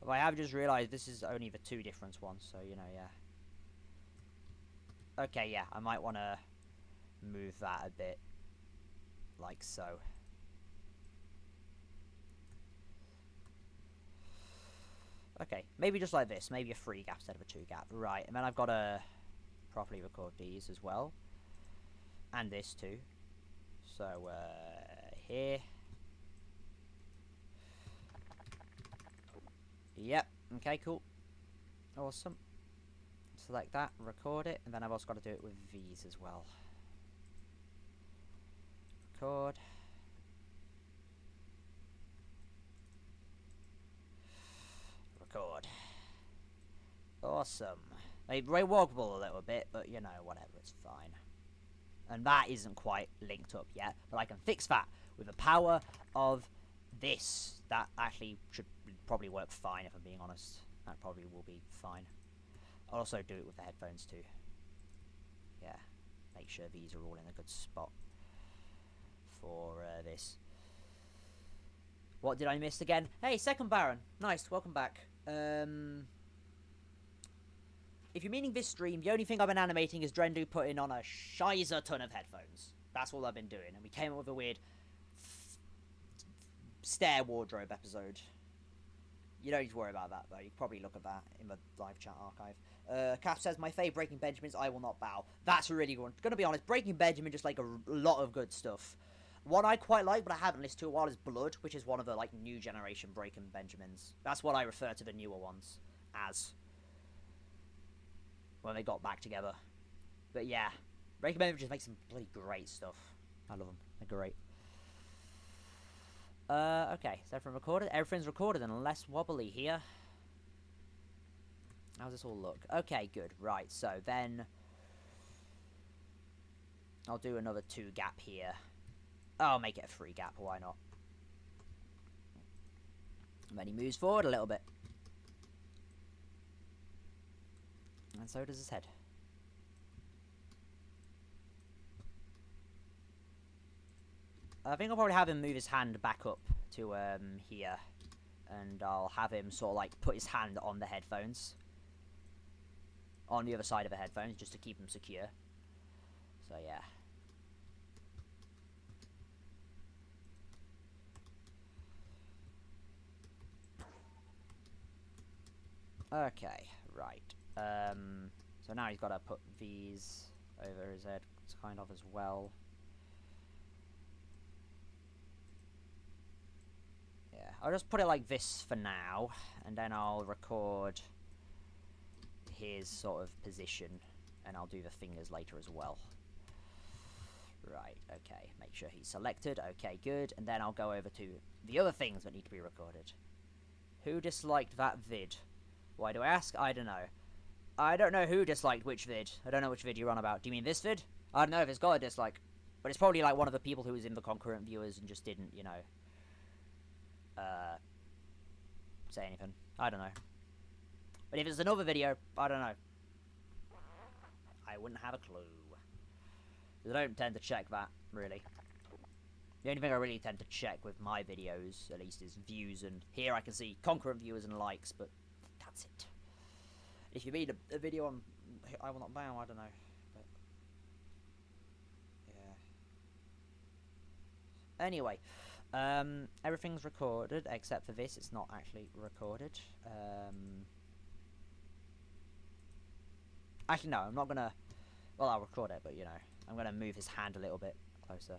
But I have just realised this is only the 2 difference ones, so, you know, yeah. Okay, yeah, I might want to move that a bit. Like so. Okay, maybe just like this. Maybe a 3 gap instead of a 2 gap. Right, and then I've got to properly record these as well. And this too. So, here. Yep, okay, cool. Awesome. Select that, record it, and then I've also got to do it with these as well. Record. Record. Awesome. They wobble a little bit, but you know, whatever, it's fine. And that isn't quite linked up yet, but I can fix that with the power of this. That actually should probably work fine, if I'm being honest. That probably will be fine. I'll also do it with the headphones too. Yeah, make sure these are all in a good spot for this. What did I miss again? Hey, second Baron. Nice, welcome back. If you're meaning this stream, the only thing I've been animating is Drenduh putting on a shizer ton of headphones. That's all I've been doing. And we came up with a weird stair wardrobe episode. You don't need to worry about that, though. You can probably look at that in the live chat archive. Kath says, my favourite Breaking Benjamin's I Will Not Bow. That's a really good one. Gonna be honest, Breaking Benjamin just like a lot of good stuff. One I quite like, but I haven't listened to a while, is Blood, which is one of the like new generation Breaking Benjamins. That's what I refer to the newer ones as. When they got back together. But yeah, Breaking Benjamin just makes some bloody great stuff. I love them. They're great. Okay, is everything recorded? Everything's recorded and less wobbly here. How's this all look? Okay, good. Right, so then I'll do another 2 gap here. I'll make it a 3 gap, why not? And then he moves forward a little bit. And so does his head. I think I'll probably have him move his hand back up to here. And I'll have him sort of like put his hand on the headphones. On the other side of the headphones, just to keep them secure. So yeah. Okay, right. So now he's got to put these over his head, kind of as well. Yeah, I'll just put it like this for now, and then I'll record his sort of position, and I'll do the fingers later as well. Right, okay, make sure he's selected, okay, good, and then I'll go over to the other things that need to be recorded. Who disliked that vid? Why do I ask? I don't know. I don't know who disliked which vid. I don't know which vid you're on about. Do you mean this vid? I don't know if it's got a dislike. But it's probably like one of the people who was in the concurrent viewers and just didn't, you know, say anything. I don't know. But if it's another video, I don't know. I wouldn't have a clue. I don't tend to check that, really. The only thing I really tend to check with my videos, at least, is views, and here I can see concurrent viewers and likes, but that's it. If you mean a video on I Will Not Bow, I don't know. But yeah. Anyway, everything's recorded except for this. It's not actually recorded. Actually, no, I'm not gonna. Well, I'll record it, but you know, I'm gonna move his hand a little bit closer.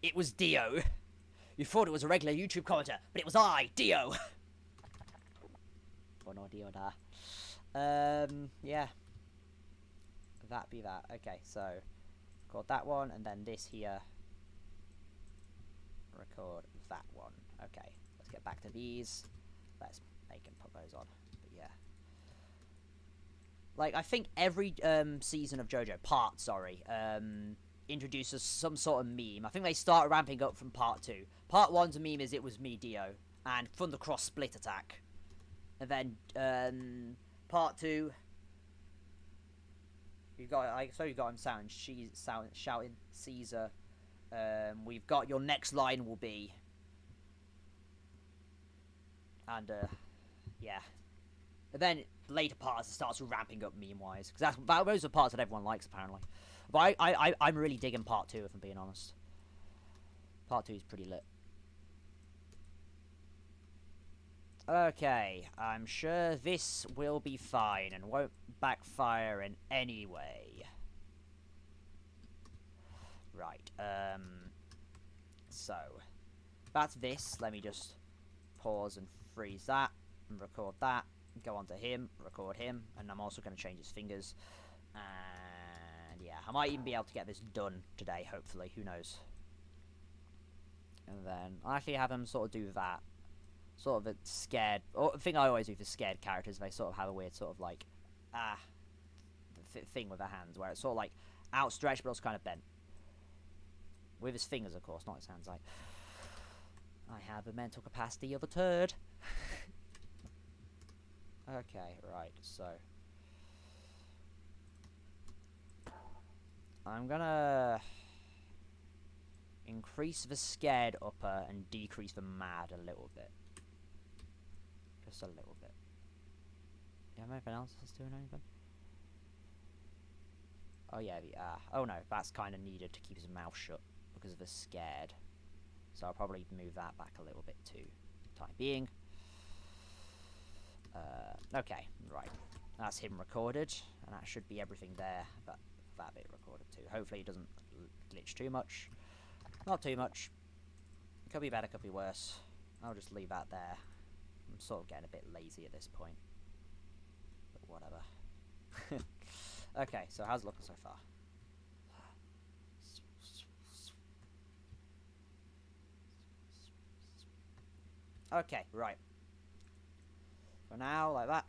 It was Dio. You thought it was a regular YouTube commenter, but it was I, Dio. Buono Dio da. Yeah. that be that. Okay, so record that one, and then this here. Record that one. Okay, let's get back to these. Let's make him put those on. But yeah. Like, I think every season of JoJo, introduces some sort of meme. I think they start ramping up from part 2. Part 1's meme is it was me, Dio, and Thundercross split attack. And then part 2, you've got him shouting Caesar. We've got your next line will be, and yeah. And then the later parts starts ramping up meme-wise, because those are parts that everyone likes apparently. But I'm really digging part 2 if I'm being honest. Part 2 is pretty lit. Okay, I'm sure this will be fine and won't backfire in any way. Right, so that's this. Let me just pause and freeze that and record that. Go on to him, record him, and I'm also going to change his fingers. And yeah, I might even be able to get this done today, hopefully. Who knows? And then I'll actually have him sort of do that. Sort of a scared, or the thing I always do for scared characters, they sort of have a weird sort of like, thing with their hands, where it's sort of like outstretched but also kind of bent. With his fingers, of course, not his hands. I have a mental capacity of a turd. Okay, right, so I'm gonna increase the scared upper and decrease the mad a little bit. Just a little bit. Yeah, anything else that's doing anything? Oh yeah, oh no, that's kind of needed to keep his mouth shut because of the scared. So I'll probably move that back a little bit too, for the time being. Okay, right. That's him recorded, and that should be everything there. But that bit recorded too. Hopefully it doesn't glitch too much. Not too much. Could be better, could be worse. I'll just leave that there. I'm sort of getting a bit lazy at this point. But whatever. Okay, so how's it looking so far? Okay, right. For now, like that,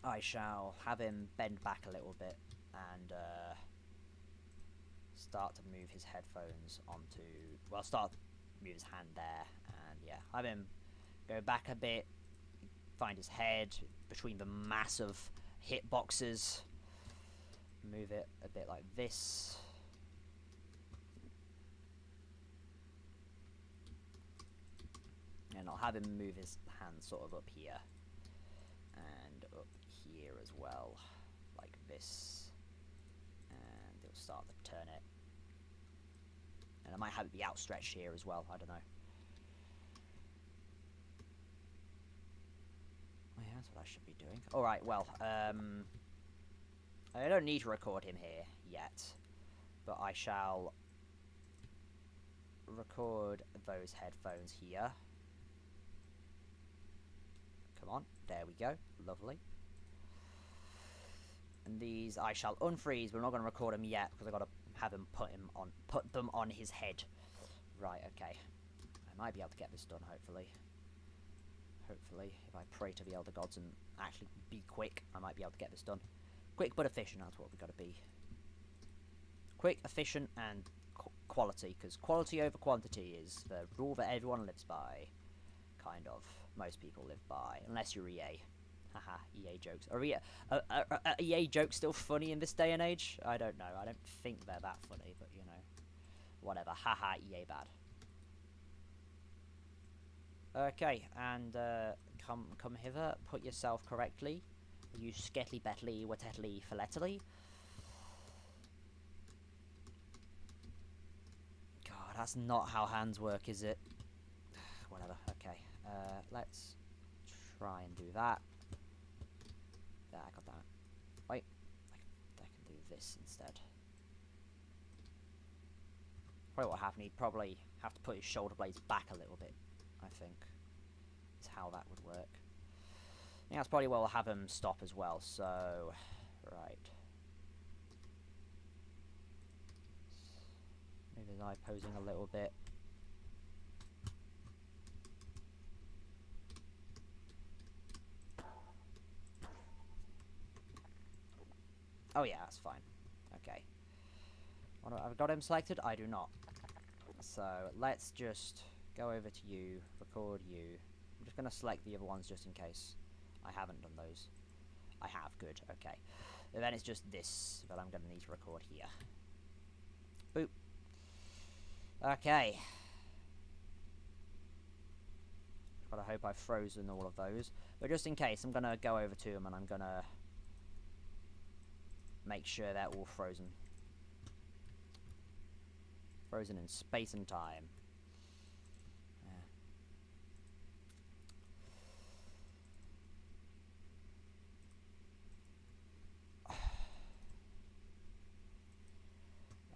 I shall have him bend back a little bit and start to move his headphones onto, well, start to move his hand there, and yeah, have him go back a bit, find his head between the massive hitboxes, move it a bit like this. And I'll have him move his hand sort of up here and up here as well, like this, and it'll start to turn it, and I might have it be outstretched here as well, I don't know. Oh yeah, that's what I should be doing. Alright, well, I don't need to record him here yet, but I shall record those headphones here. Come on, there we go, lovely. And these I shall unfreeze, but I'm not going to record them yet because I've got to have him put them on his head. Right, okay. I might be able to get this done, hopefully. Hopefully, if I pray to the Elder Gods and actually be quick, I might be able to get this done. Quick but efficient, that's what we've got to be. Quick, efficient, and quality, because quality over quantity is the rule that everyone lives by. Kind of. Most people live by, unless you're EA. Haha, EA jokes. Are EA jokes still funny in this day and age? I don't know. I don't think they're that funny, but you know, whatever. Haha, EA bad. Okay, and come hither. Put yourself correctly. You sketly betly watetly philetly. God, that's not how hands work, is it? Whatever. Okay. Let's try and do that. There, I got that. Wait, I can do this instead. Probably what happened, he'd probably have to put his shoulder blades back a little bit, I think. Is how that would work. I think that's probably where we'll have him stop as well, so... Right. Move his eye posing a little bit. Oh yeah, that's fine. Okay. Have I got him selected? I do not. So let's just go over to you, record you. I'm just going to select the other ones just in case I haven't done those. I have, good, okay. And then it's just this that I'm going to need to record here. Boop. Okay. But I hope I've frozen all of those. But just in case, I'm going to go over to them and I'm going to make sure they're all frozen. Frozen in space and time.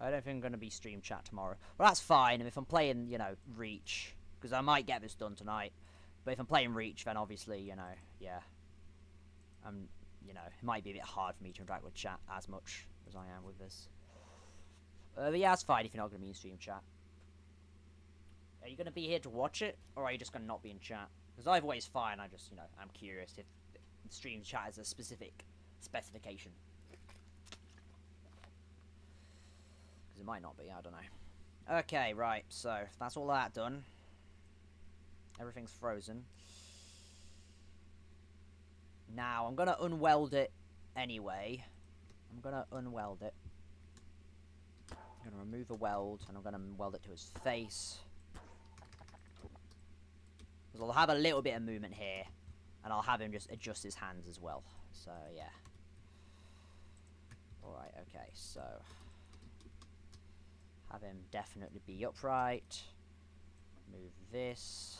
I don't think I'm going to be stream chat tomorrow. Well, that's fine. If I'm playing, you know, Reach, because I might get this done tonight. But if I'm playing Reach, then obviously, you know, yeah. You know, it might be a bit hard for me to interact with chat as much as I am with this. But yeah, that's fine if you're not going to be in stream chat. Are you going to be here to watch it, or are you just going to not be in chat? Because either way is fine. I just, you know, I'm curious if stream chat is a specific specification. It might not be, I don't know. Okay, right, so that's all that done. Everything's frozen. Now, I'm going to unweld it anyway. I'm going to unweld it. I'm going to remove the weld, and I'm going to weld it to his face. Because I'll have a little bit of movement here, and I'll have him just adjust his hands as well. So, yeah. Alright, okay, so... have him definitely be upright. Move this.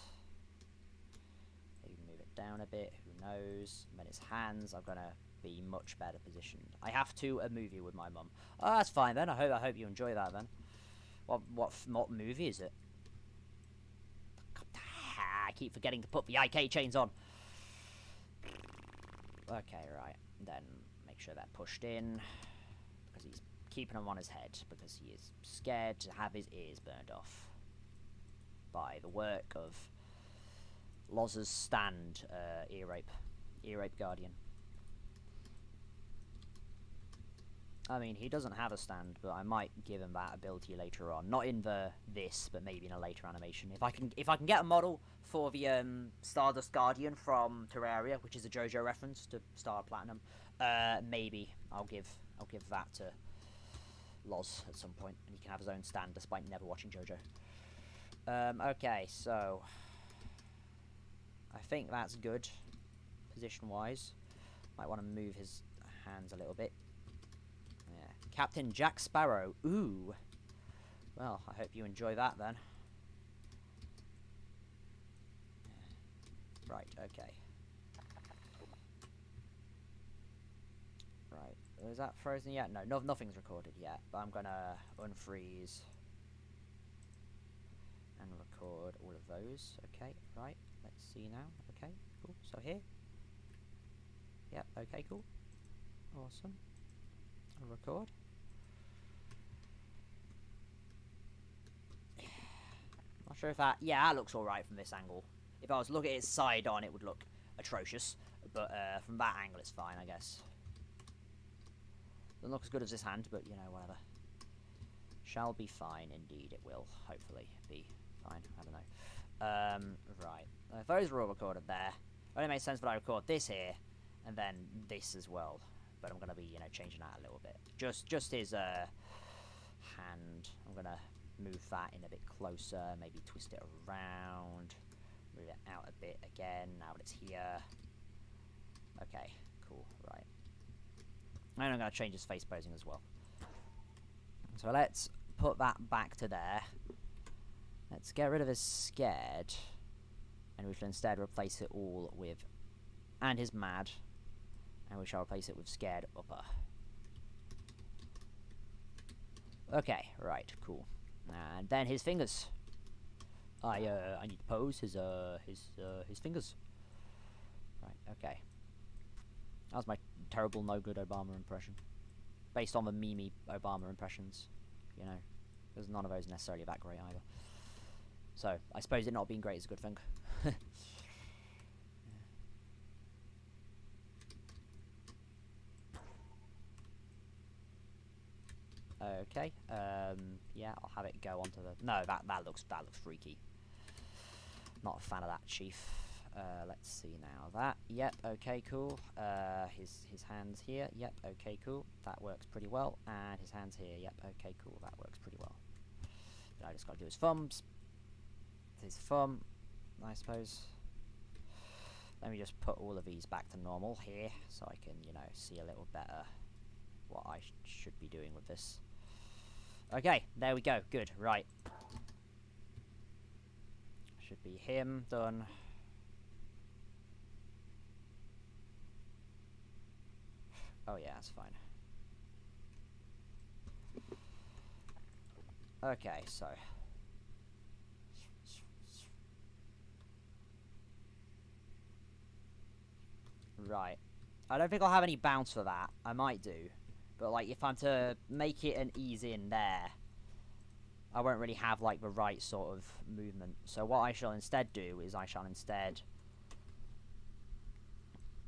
Maybe move it down a bit, who knows. And then his hands are going to be much better positioned. I have to a movie with my mum. Oh, that's fine then. I hope you enjoy that then. What movie is it? I keep forgetting to put the IK chains on. Okay, right. Then make sure they're pushed in. Because he's keeping them on his head because he is scared to have his ears burned off by the work of Loz's stand ear rape guardian. I mean, he doesn't have a stand, but I might give him that ability later on. Not in this, but maybe in a later animation. If I can get a model for the Stardust Guardian from Terraria, which is a JoJo reference to Star Platinum, maybe I'll give that to Loz at some point, and he can have his own stand despite never watching JoJo. Okay, so I think that's good position-wise. Might want to move his hands a little bit. Yeah, Captain Jack Sparrow. Ooh. Well, I hope you enjoy that then. Right. Okay. Right. Is that frozen yet? No, nothing's recorded yet. But I'm gonna unfreeze and record all of those. Okay. Right. Let's see now. Okay. Cool. So here. Yep. Okay. Cool. Awesome. I'll record. Not sure if that... Yeah, that looks alright from this angle. If I was looking at it side on, it would look atrocious. But from that angle, it's fine, I guess. Doesn't look as good as this hand, but, you know, whatever. Shall be fine, indeed. It will, hopefully, be fine. I don't know. Right. If those were all recorded there, it only makes sense that I record this here, and then this as well. But I'm going to be, you know, changing that a little bit. Just his hand. I'm going to move that in a bit closer. Maybe twist it around. Move it out a bit again. Now that it's here. Okay, cool. Right. And I'm going to change his face posing as well. So let's put that back to there. Let's get rid of his scared. And we shall instead replace it all with... And his mad. And we shall replace it with scared upper. Okay, right, cool. And then his fingers. I need to pose his fingers. Right, okay. That was my terrible no good Obama impression. Based on the Mimi Obama impressions, you know. Because none of those are necessarily that great either. So, I suppose it not being great is a good thing. Okay, yeah, I'll have it go onto the... No, that looks freaky. Not a fan of that, Chief. Let's see now. That, yep, okay, cool. His hands here, yep, okay, cool. That works pretty well. And his hands here, yep, okay, cool. That works pretty well. Then I just got to do his thumbs. His thumb, I suppose. Let me just put all of these back to normal here, so I can, you know, see a little better what I should be doing with this. Okay, there we go. Good, right. Should be him done. Oh yeah, that's fine. Okay, so... Right. I don't think I'll have any bounce for that. I might do. But, like, if I'm to make it an ease in there, I won't really have, like, the right sort of movement. So what I shall instead do is I shall instead...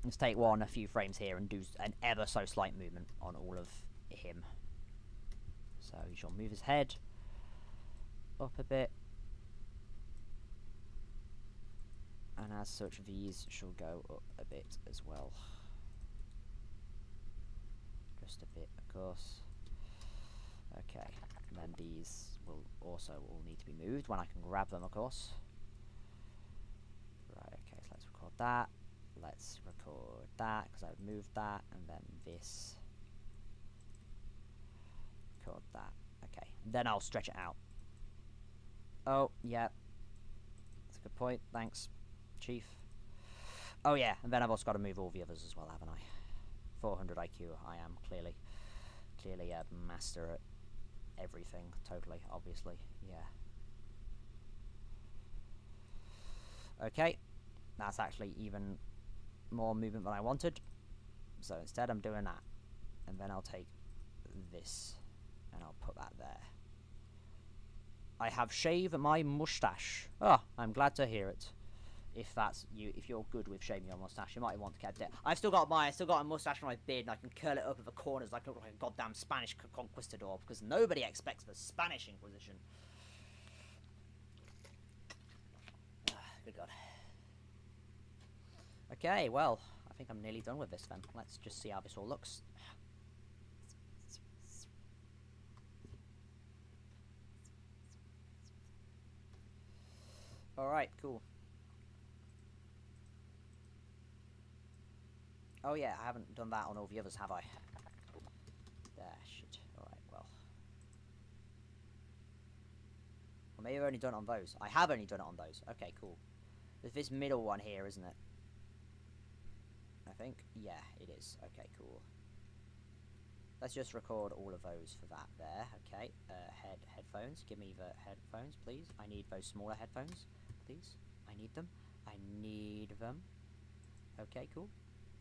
Let's take a few frames here and do an ever so slight movement on all of him. So he shall move his head up a bit. And as such, these shall go up a bit as well. Just a bit, of course. Okay, and then these will also all need to be moved when I can grab them, of course. Right, okay, so let's record that. Let's record that, because I've moved that, and then this. Record that. Okay, and then I'll stretch it out. Oh, yeah. That's a good point, thanks, Chief. Oh yeah, and then I've also got to move all the others as well, haven't I? 400 IQ, I am clearly a master at everything, totally, obviously, yeah. Okay, that's actually even more movement than I wanted, so instead I'm doing that, and then I'll take this, and I'll put that there. I have shaved my mustache. Oh, I'm glad to hear it. If that's you, if you're good with shaving your mustache, you might want to keep it. I still got a mustache for my beard, and I can curl it up at the corners like I look like a goddamn Spanish conquistador, because nobody expects the Spanish Inquisition. Good God. Okay, well, I think I'm nearly done with this then. Let's just see how this all looks. Alright, cool. Oh yeah, I haven't done that on all the others, have I? There, shit. Alright, well. Or maybe I've only done it on those. I have only done it on those. Okay, cool. There's this middle one here, isn't it? I think? Yeah, it is. Okay, cool. Let's just record all of those for that there. Okay, headphones. Give me the headphones, please. I need those smaller headphones, please. I need them. I need them. Okay, cool.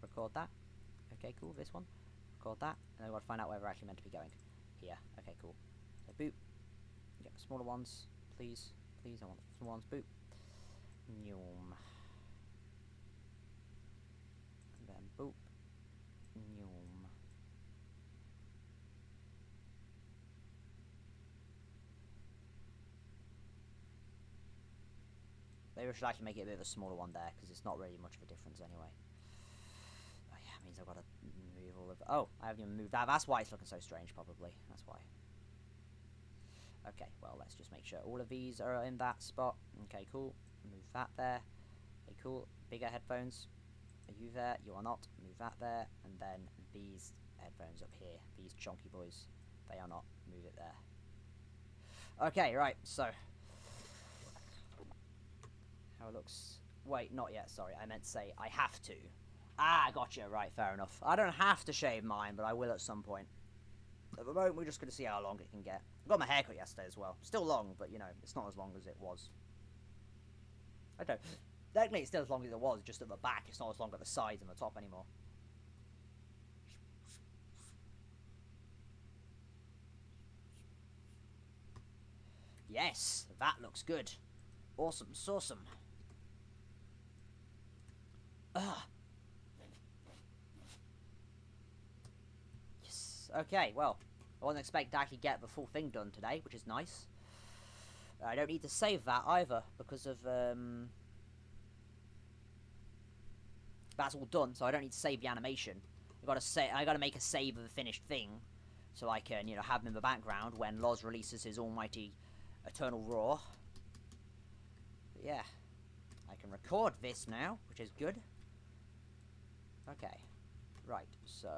Record that. Okay, cool. This one. Record that. And then we've got to find out where we're actually meant to be going. Here. Okay, cool. So, boop. Get the smaller ones, please. Please, I want the smaller ones. Boop. Noom. And then boop. Noom. Maybe I should actually make it a bit of a smaller one there, because it's not really much of a difference anyway. Oh yeah, it means I've got to move all of... Oh, I haven't even moved that. That's why it's looking so strange, probably. That's why. Okay, well, let's just make sure all of these are in that spot. Okay, cool. Move that there. Okay, cool. Bigger headphones. Are you there? You are not. Move that there. And then these headphones up here. These chunky boys. They are not. Move it there. Okay, right, so... How it looks... Wait, not yet, sorry. I meant to say I have to. Ah, gotcha, right, fair enough. I don't have to shave mine, but I will at some point. At the moment, we're just going to see how long it can get. I got my haircut yesterday as well. Still long, but, you know, it's not as long as it was. I don't... Technically, it's still as long as it was, just at the back. It's not as long at the sides and the top anymore. Yes, that looks good. Awesome, awesome. Ugh. Yes. Okay, well, I wasn't expecting to actually get the full thing done today, which is nice. I don't need to save that either because of that's all done, so I don't need to save the animation. I gotta make a save of the finished thing, so I can, you know, have him in the background when Loz releases his almighty eternal roar. But yeah, I can record this now, which is good. Okay, right, so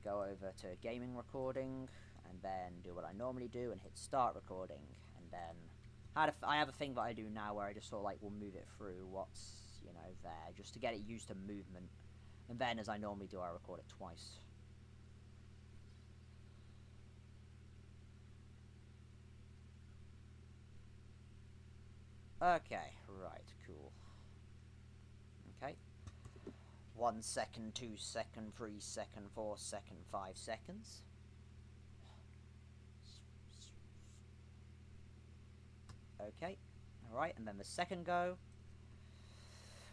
go over to gaming recording, and then do what I normally do and hit start recording, and then I have a thing that I do now where I just sort of like will move it through what's, you know, there, just to get it used to movement, and then as I normally do I record it twice. Okay, right, cool. Okay. 1 second, 2 second, 3 second, 4 second, 5 seconds. Okay, alright, and then the second go.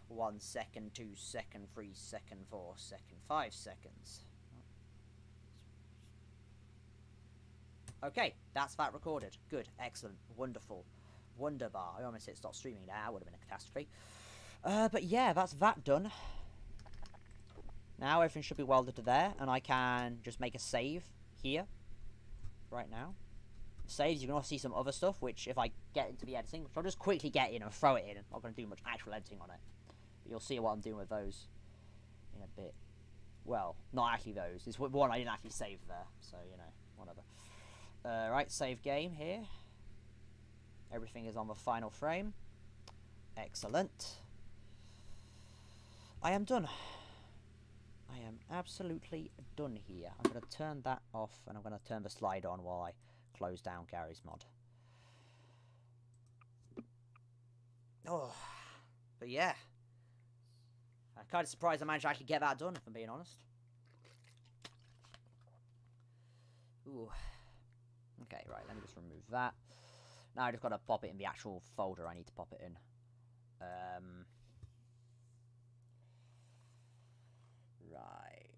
1 second, 2 second, 3 second, 4 second, 5 seconds. Okay, that's that recorded. Good, excellent, wonderful, wunderbar. I almost hit stop streaming there, that would have been a catastrophe. But yeah, that's that done. Now everything should be welded to there, and I can just make a save here, right now. Saves, you can also see some other stuff, which if I get into the editing, which I'll just quickly get in and throw it in. I'm not going to do much actual editing on it. But you'll see what I'm doing with those in a bit. Well, not actually those. It's one I didn't actually save there, so, you know, whatever. Right, save game here. Everything is on the final frame. Excellent. I am done. I am absolutely done here. I'm going to turn that off, and I'm going to turn the slide on while I close down Gary's mod. Oh, but yeah. I'm kind of surprised I managed to actually get that done, if I'm being honest. Ooh. Okay, right, let me just remove that. Now I just got to pop it in the actual folder I need to pop it in. Right.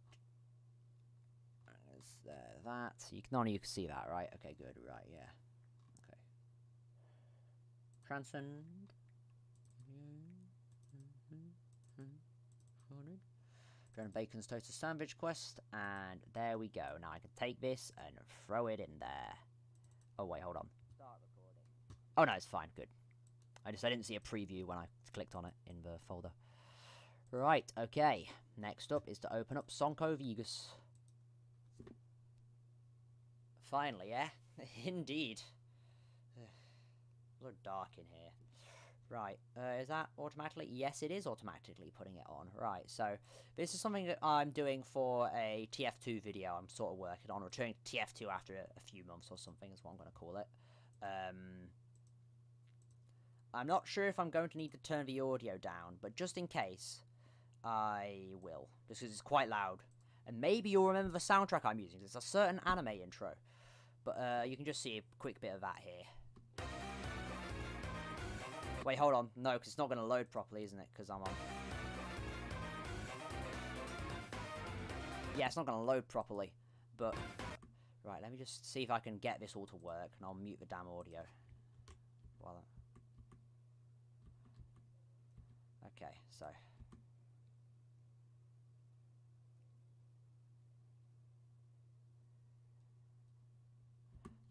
Is there that? None of you can see that, right? Okay, good, right, yeah. Okay. Transcend. Dren Bacon's Toasted Sandvich quest, and there we go. Now I can take this and throw it in there. Oh wait, hold on. Start recording. Oh no, it's fine, good. I didn't see a preview when I clicked on it in the folder. Right, okay. Next up is to open up Sonko Vegas. Finally, yeah? Indeed. It's a little dark in here. Right, is that automatically? Yes, it is automatically putting it on. Right, so this is something that I'm doing for a TF2 video I'm sort of working on. Returning to TF2 after a few months or something is what I'm going to call it. I'm not sure if I'm going to need to turn the audio down, but just in case, I will. Just because it's quite loud. And maybe you'll remember the soundtrack I'm using. It's a certain anime intro. But you can just see a quick bit of that here. Wait, hold on. No, because it's not going to load properly, isn't it? Because I'm on... Yeah, it's not going to load properly. But... Right, let me just see if I can get this all to work. And I'll mute the damn audio. Well, okay, so...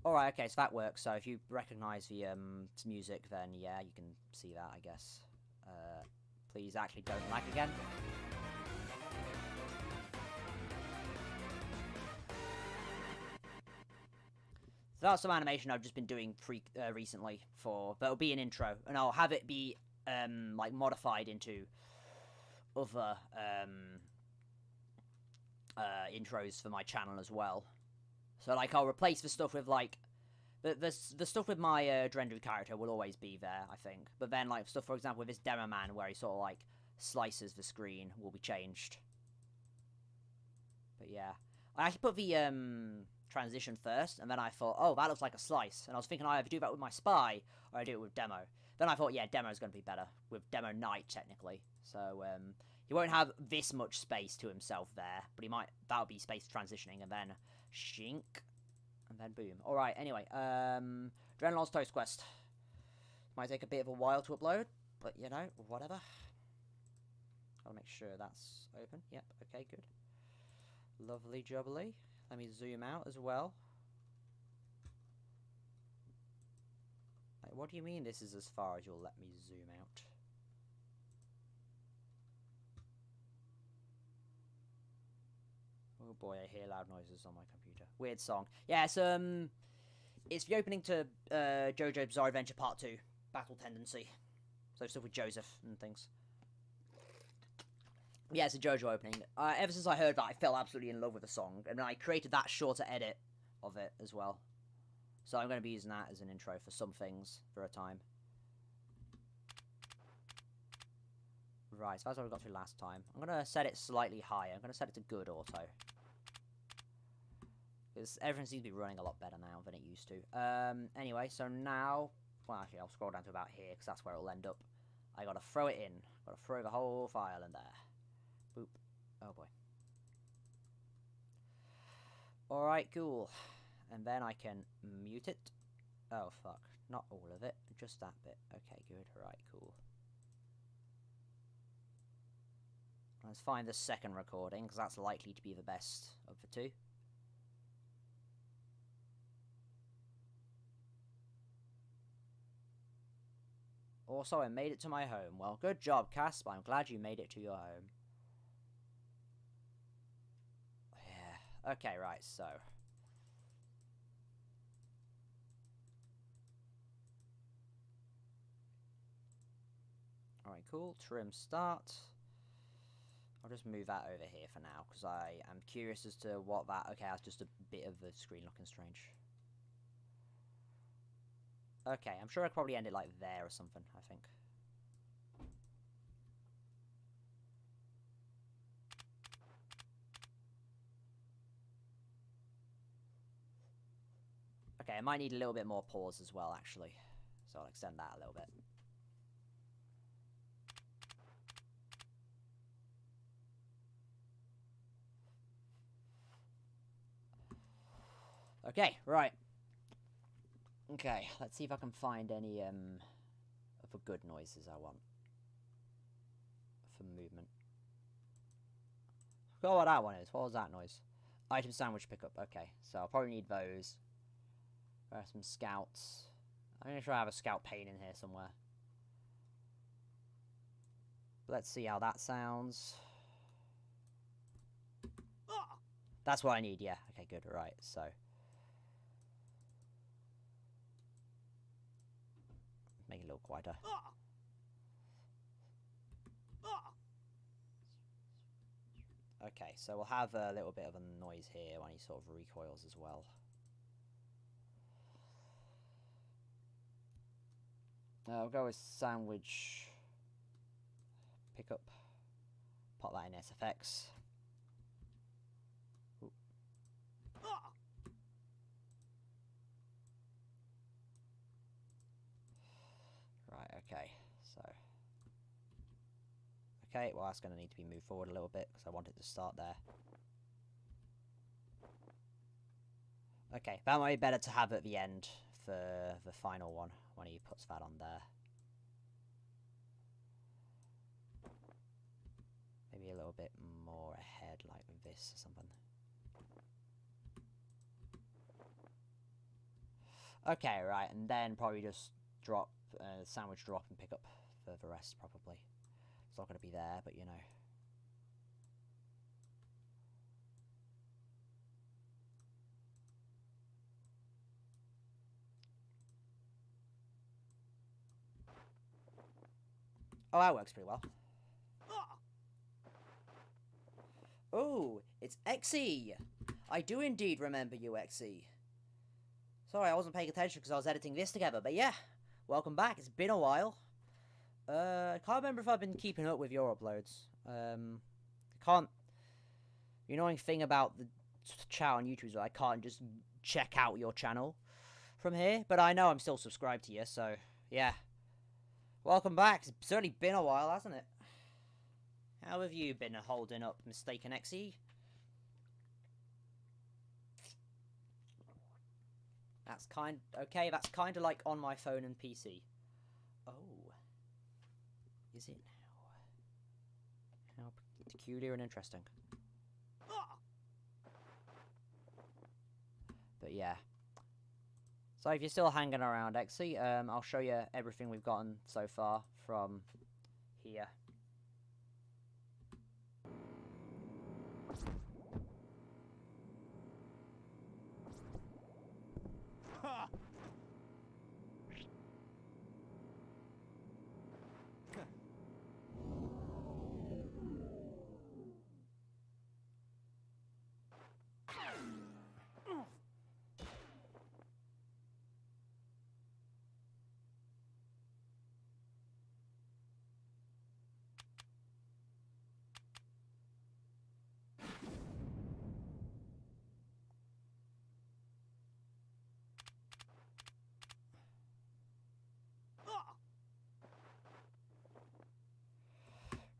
Alright, okay, so that works. So if you recognise the music, then yeah, you can see that, I guess. Please actually don't lag again. So that's some animation I've just been doing recently for... But it'll be an intro, and I'll have it be, like, modified into other intros for my channel as well. So, like, I'll replace the stuff with, like... The stuff with my Drenduh character will always be there, I think. But then, like, stuff, for example, with this Demo Man, where he sort of, like, slices the screen, will be changed. But, yeah. I actually put the transition first, and then I thought, oh, that looks like a slice. And I was thinking I either do that with my spy, or I do it with demo. Then I thought, yeah, demo's going to be better, with demo knight, technically. So, he won't have this much space to himself there, but he might, that'll be space transitioning, and then shink, and then boom. Alright, anyway, Dren Lost Toast Quest. Might take a bit of a while to upload, but, you know, whatever. I'll make sure that's open. Yep, okay, good. Lovely jubbly. Let me zoom out as well. Like, what do you mean this is as far as you'll let me zoom out? Oh boy, I hear loud noises on my computer. Weird song. Yes, it's the opening to JoJo's Bizarre Adventure Part 2. Battle Tendency. So stuff with Joseph and things. Yeah, it's a JoJo opening. Ever since I heard that, I fell absolutely in love with the song. And I created that shorter edit of it as well. So I'm going to be using that as an intro for some things for a time. Right, so that's what we got to last time. I'm going to set it slightly higher. I'm going to set it to good auto. Because everything seems to be running a lot better now than it used to. Anyway, so now... Well, actually, I'll scroll down to about here, because that's where it'll end up. I got to throw it in. Got to throw the whole file in there. Boop. Oh, boy. Alright, cool. And then I can mute it. Oh, fuck. Not all of it. Just that bit. Okay, good. Right, cool. Let's find the second recording, because that's likely to be the best of the two. Also, I made it to my home. Well, good job, Casp. I'm glad you made it to your home. Yeah. Okay, right, so... Alright, cool. Trim start. I'll just move that over here for now, because I am curious as to what that... Okay, that's just a bit of the screen looking strange. Okay, I'm sure I'd probably end it like there or something, I think. Okay, I might need a little bit more pause as well, actually. So I'll extend that a little bit. Okay, right. Okay, let's see if I can find any of the good noises I want for movement. I forgot what that one is. What was that noise? Item sandwich pickup. Okay, so I'll probably need those. There are some scouts. I'm going to try to have a scout pane in here somewhere. Let's see how that sounds. That's what I need, yeah. Okay, good. Right, so... Make it a little quieter. Okay, so we'll have a little bit of a noise here when he sort of recoils as well. I'll go with sandwich pickup. Pop that in SFX. Ooh. Right, okay, so... Okay, well that's going to need to be moved forward a little bit, because I want it to start there. Okay, that might be better to have at the end for the final one, when he puts that on there. Maybe a little bit more ahead, like this or something. Okay, right, and then probably just drop, sandwich drop and pick up for the rest, probably. It's not going to be there, but you know. Oh, that works pretty well. Oh, it's Xe! I do indeed remember you, Xe. Sorry, I wasn't paying attention because I was editing this together, but yeah. Welcome back, it's been a while. I can't remember if I've been keeping up with your uploads. I can't... The annoying thing about the chat on YouTube, so I can't just check out your channel from here. But I know I'm still subscribed to you, so yeah. Welcome back. It's certainly been a while, hasn't it? How have you been holding up, Mistaken XE? That's okay. That's kind of like on my phone and PC. Oh, is it now? How peculiar and interesting. But yeah. So if you're still hanging around, XE, I'll show you everything we've gotten so far from here.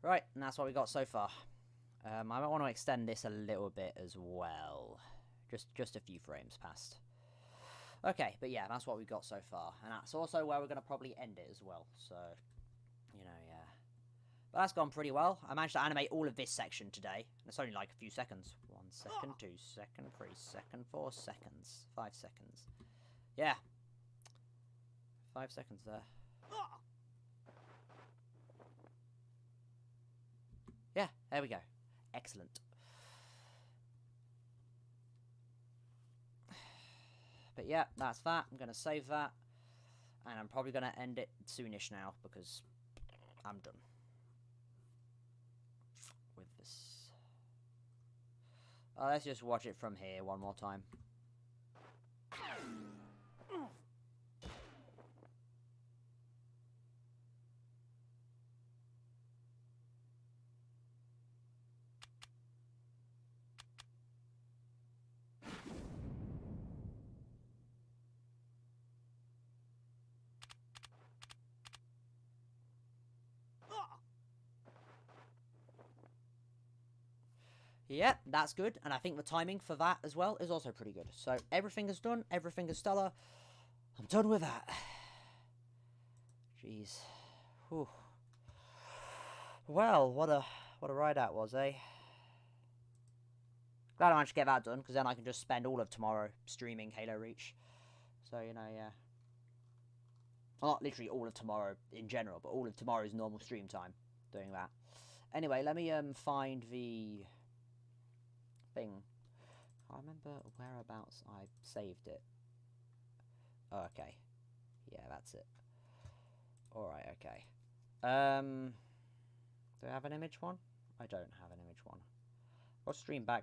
Right, and that's what we got so far. I might want to extend this a little bit as well. Just a few frames past. Okay, but yeah, that's what we've got so far. And that's also where we're going to probably end it as well. So, you know, yeah. But that's gone pretty well. I managed to animate all of this section today. It's only like a few seconds. 1 second, 2 seconds, 3 seconds, 4 seconds, 5 seconds. Yeah. 5 seconds there. Yeah, there we go. Excellent. But yeah, that's that. I'm going to save that. And I'm probably going to end it soonish now because I'm done with this. Let's just watch it from here one more time. Yep, that's good, and I think the timing for that as well is also pretty good. So everything is done, everything is stellar. I'm done with that. Jeez. Whew. Well, what a ride that was, eh? Glad I managed to get that done, because then I can just spend all of tomorrow streaming Halo Reach. So, you know, yeah. Well, not literally all of tomorrow in general, but all of tomorrow's normal stream time doing that. Anyway, let me find the thing. I remember whereabouts I saved it. Oh, okay. Yeah, that's it. Alright, okay. Do I have an image one? I don't have an image one. I'll stream back